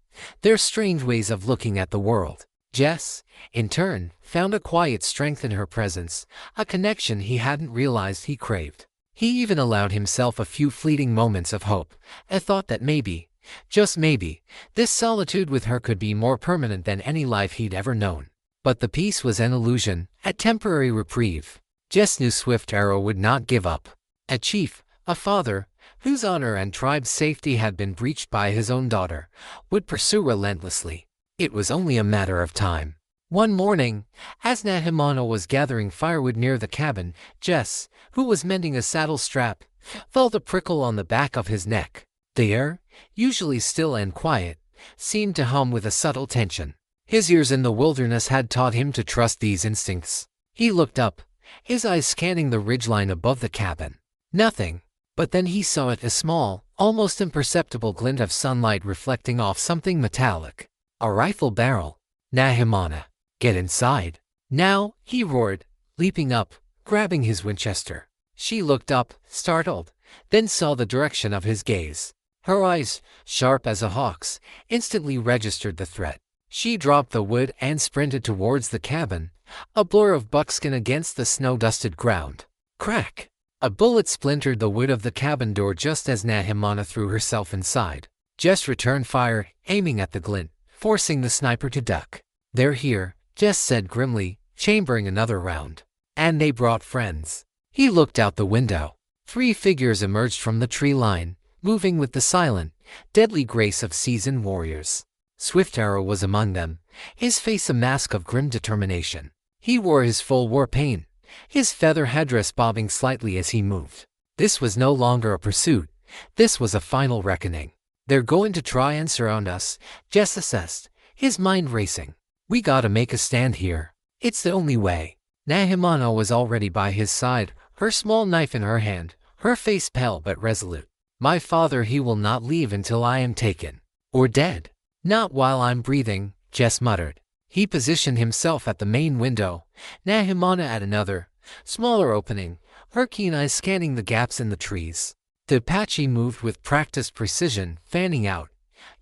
their strange ways of looking at the world. Jess, in turn, found a quiet strength in her presence, a connection he hadn't realized he craved. He even allowed himself a few fleeting moments of hope, a thought that maybe, Just maybe, this solitude with her could be more permanent than any life he'd ever known. But the peace was an illusion, a temporary reprieve. Jess knew Swift Arrow would not give up. A chief, a father, whose honor and tribe's safety had been breached by his own daughter, would pursue relentlessly. It was only a matter of time. One morning, as Nahimana was gathering firewood near the cabin, Jess, who was mending a saddle strap, felt a prickle on the back of his neck. The air, usually still and quiet, seemed to hum with a subtle tension. His years in the wilderness had taught him to trust these instincts. He looked up, his eyes scanning the ridgeline above the cabin. Nothing. But then he saw it, a small, almost imperceptible glint of sunlight reflecting off something metallic. A rifle barrel. Nahimana, get inside. Now, he roared, leaping up, grabbing his Winchester. She looked up, startled, then saw the direction of his gaze. Her eyes, sharp as a hawk's, instantly registered the threat. She dropped the wood and sprinted towards the cabin, a blur of buckskin against the snow-dusted ground. Crack! A bullet splintered the wood of the cabin door just as Nahimana threw herself inside. Jess returned fire, aiming at the glint, forcing the sniper to duck. "They're here," Jess said grimly, chambering another round. "And they brought friends." He looked out the window. 3 figures emerged from the tree line, moving with the silent, deadly grace of seasoned warriors. Swift Arrow was among them, his face a mask of grim determination. He wore his full war paint, his feather headdress bobbing slightly as he moved. This was no longer a pursuit. This was a final reckoning. "They're going to try and surround us," Jess assessed, his mind racing. "We gotta make a stand here. It's the only way." Nahimana was already by his side, her small knife in her hand, her face pale but resolute. "My father, he will not leave until I am taken. Or dead." "Not while I'm breathing," Jess muttered. He positioned himself at the main window, Nahimana at another, smaller opening, her keen eyes scanning the gaps in the trees. The Apache moved with practiced precision, fanning out,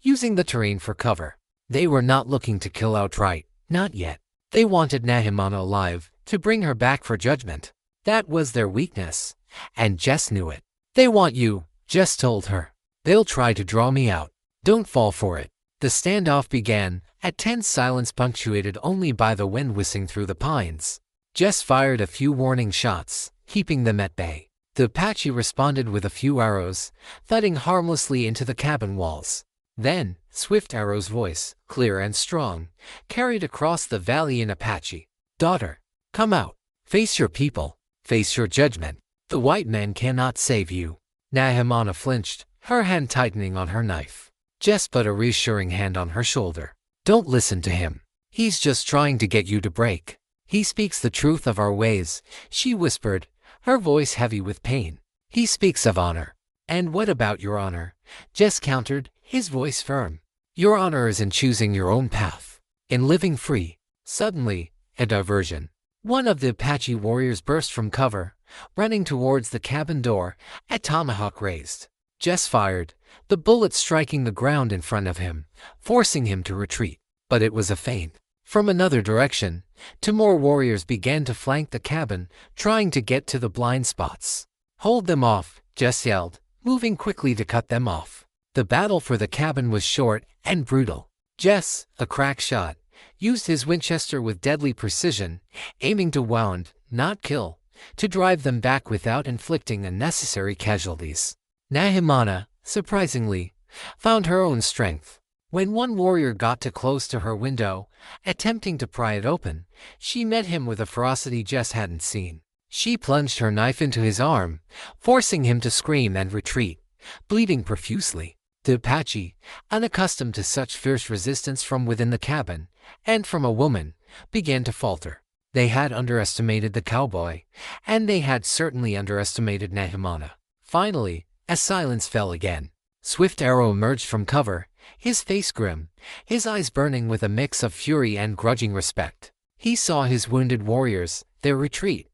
using the terrain for cover. They were not looking to kill outright, not yet. They wanted Nahimana alive, to bring her back for judgment. That was their weakness, and Jess knew it. "They want you," Jess told her. "They'll try to draw me out. Don't fall for it." The standoff began, a tense silence punctuated only by the wind whistling through the pines. Jess fired a few warning shots, keeping them at bay. The Apache responded with a few arrows, thudding harmlessly into the cabin walls. Then, Swift Arrow's voice, clear and strong, carried across the valley in Apache. "Daughter, come out. Face your people. Face your judgment. The white man cannot save you." Nahimana flinched, her hand tightening on her knife. Jess put a reassuring hand on her shoulder. "Don't listen to him. He's just trying to get you to break. He speaks the truth of our ways," she whispered, her voice heavy with pain. "He speaks of honor." "And what about your honor?" Jess countered, his voice firm. "Your honor is in choosing your own path, in living free." Suddenly, a diversion. One of the Apache warriors burst from cover, running towards the cabin door, a tomahawk raised. Jess fired, the bullet striking the ground in front of him, forcing him to retreat. But it was a feint. From another direction, 2 more warriors began to flank the cabin, trying to get to the blind spots. "Hold them off," Jess yelled, moving quickly to cut them off. The battle for the cabin was short and brutal. Jess, a crack shot, used his Winchester with deadly precision, aiming to wound, not kill, to drive them back without inflicting unnecessary casualties. Nahimana, surprisingly, found her own strength. When one warrior got too close to her window, attempting to pry it open, she met him with a ferocity Jess hadn't seen. She plunged her knife into his arm, forcing him to scream and retreat, bleeding profusely. The Apache, unaccustomed to such fierce resistance from within the cabin, and from a woman, began to falter. They had underestimated the cowboy, and they had certainly underestimated Nahimana. Finally, as silence fell again, Swift Arrow emerged from cover, his face grim, his eyes burning with a mix of fury and grudging respect. He saw his wounded warriors, their retreat,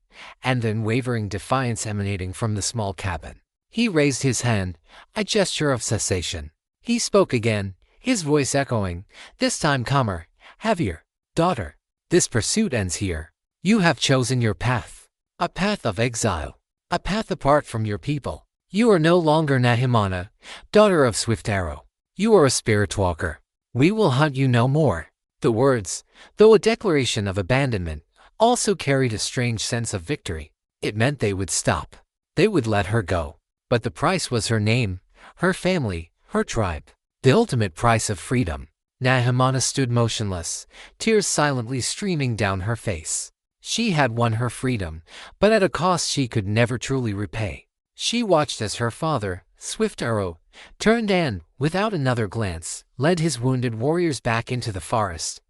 and then wavering defiance emanating from the small cabin. He raised his hand, a gesture of cessation. He spoke again, his voice echoing, this time calmer, heavier. "Daughter, this pursuit ends here. You have chosen your path. A path of exile. A path apart from your people. You are no longer Nahimana, daughter of Swift Arrow. You are a spirit walker. We will hunt you no more. The words, though a declaration of abandonment, also carried a strange sense of victory. It meant they would stop. They would let her go. But the price was her name, her family, her tribe. The ultimate price of freedom. Nahimana stood motionless, tears silently streaming down her face. She had won her freedom, but at a cost she could never truly repay. She watched as her father, Swift Arrow, turned and, without another glance, led his wounded warriors back into the forest,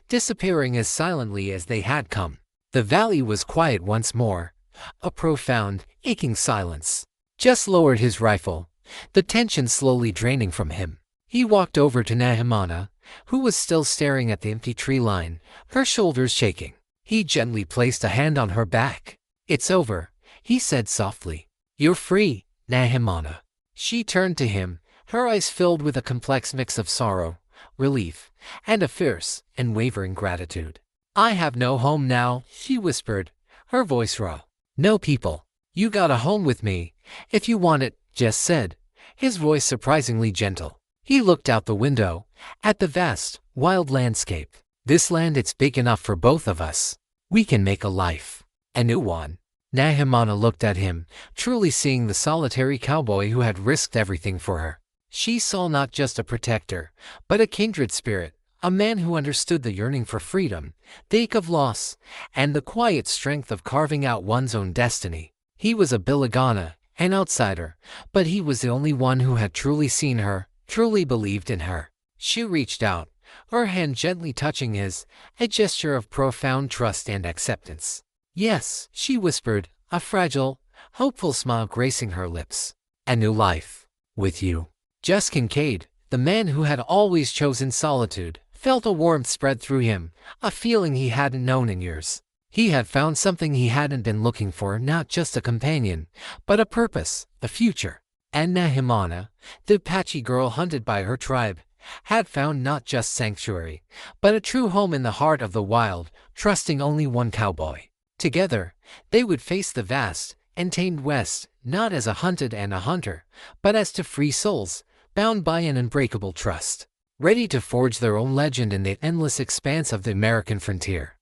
disappearing as silently as they had come. The valley was quiet once more, a profound, aching silence. Just lowered his rifle, the tension slowly draining from him. He walked over to Nahimana, who was still staring at the empty tree line, her shoulders shaking. He gently placed a hand on her back. "It's over," he said softly. "You're free, Nahimana." She turned to him, her eyes filled with a complex mix of sorrow, relief, and a fierce and wavering gratitude. "I have no home now," she whispered, her voice raw. "No people. You got a home with me, if you want it," Jess said, his voice surprisingly gentle. He looked out the window, at the vast, wild landscape. "This land, it's big enough for both of us. We can make a life. A new one." Nahimana looked at him, truly seeing the solitary cowboy who had risked everything for her. She saw not just a protector, but a kindred spirit, a man who understood the yearning for freedom, the ache of loss, and the quiet strength of carving out one's own destiny. He was a Bilagana, an outsider, but he was the only one who had truly seen her, truly believed in her. She reached out, her hand gently touching his, a gesture of profound trust and acceptance. "Yes," she whispered, a fragile, hopeful smile gracing her lips. "A new life. With you." Just Kincaid, the man who had always chosen solitude, felt a warmth spread through him, a feeling he hadn't known in years. He had found something he hadn't been looking for, not just a companion, but a purpose, a future. And Nahimana, the Apache girl hunted by her tribe, had found not just sanctuary, but a true home in the heart of the wild, trusting only one cowboy. Together, they would face the vast, untamed West, not as a hunted and a hunter, but as two free souls, bound by an unbreakable trust, ready to forge their own legend in the endless expanse of the American frontier.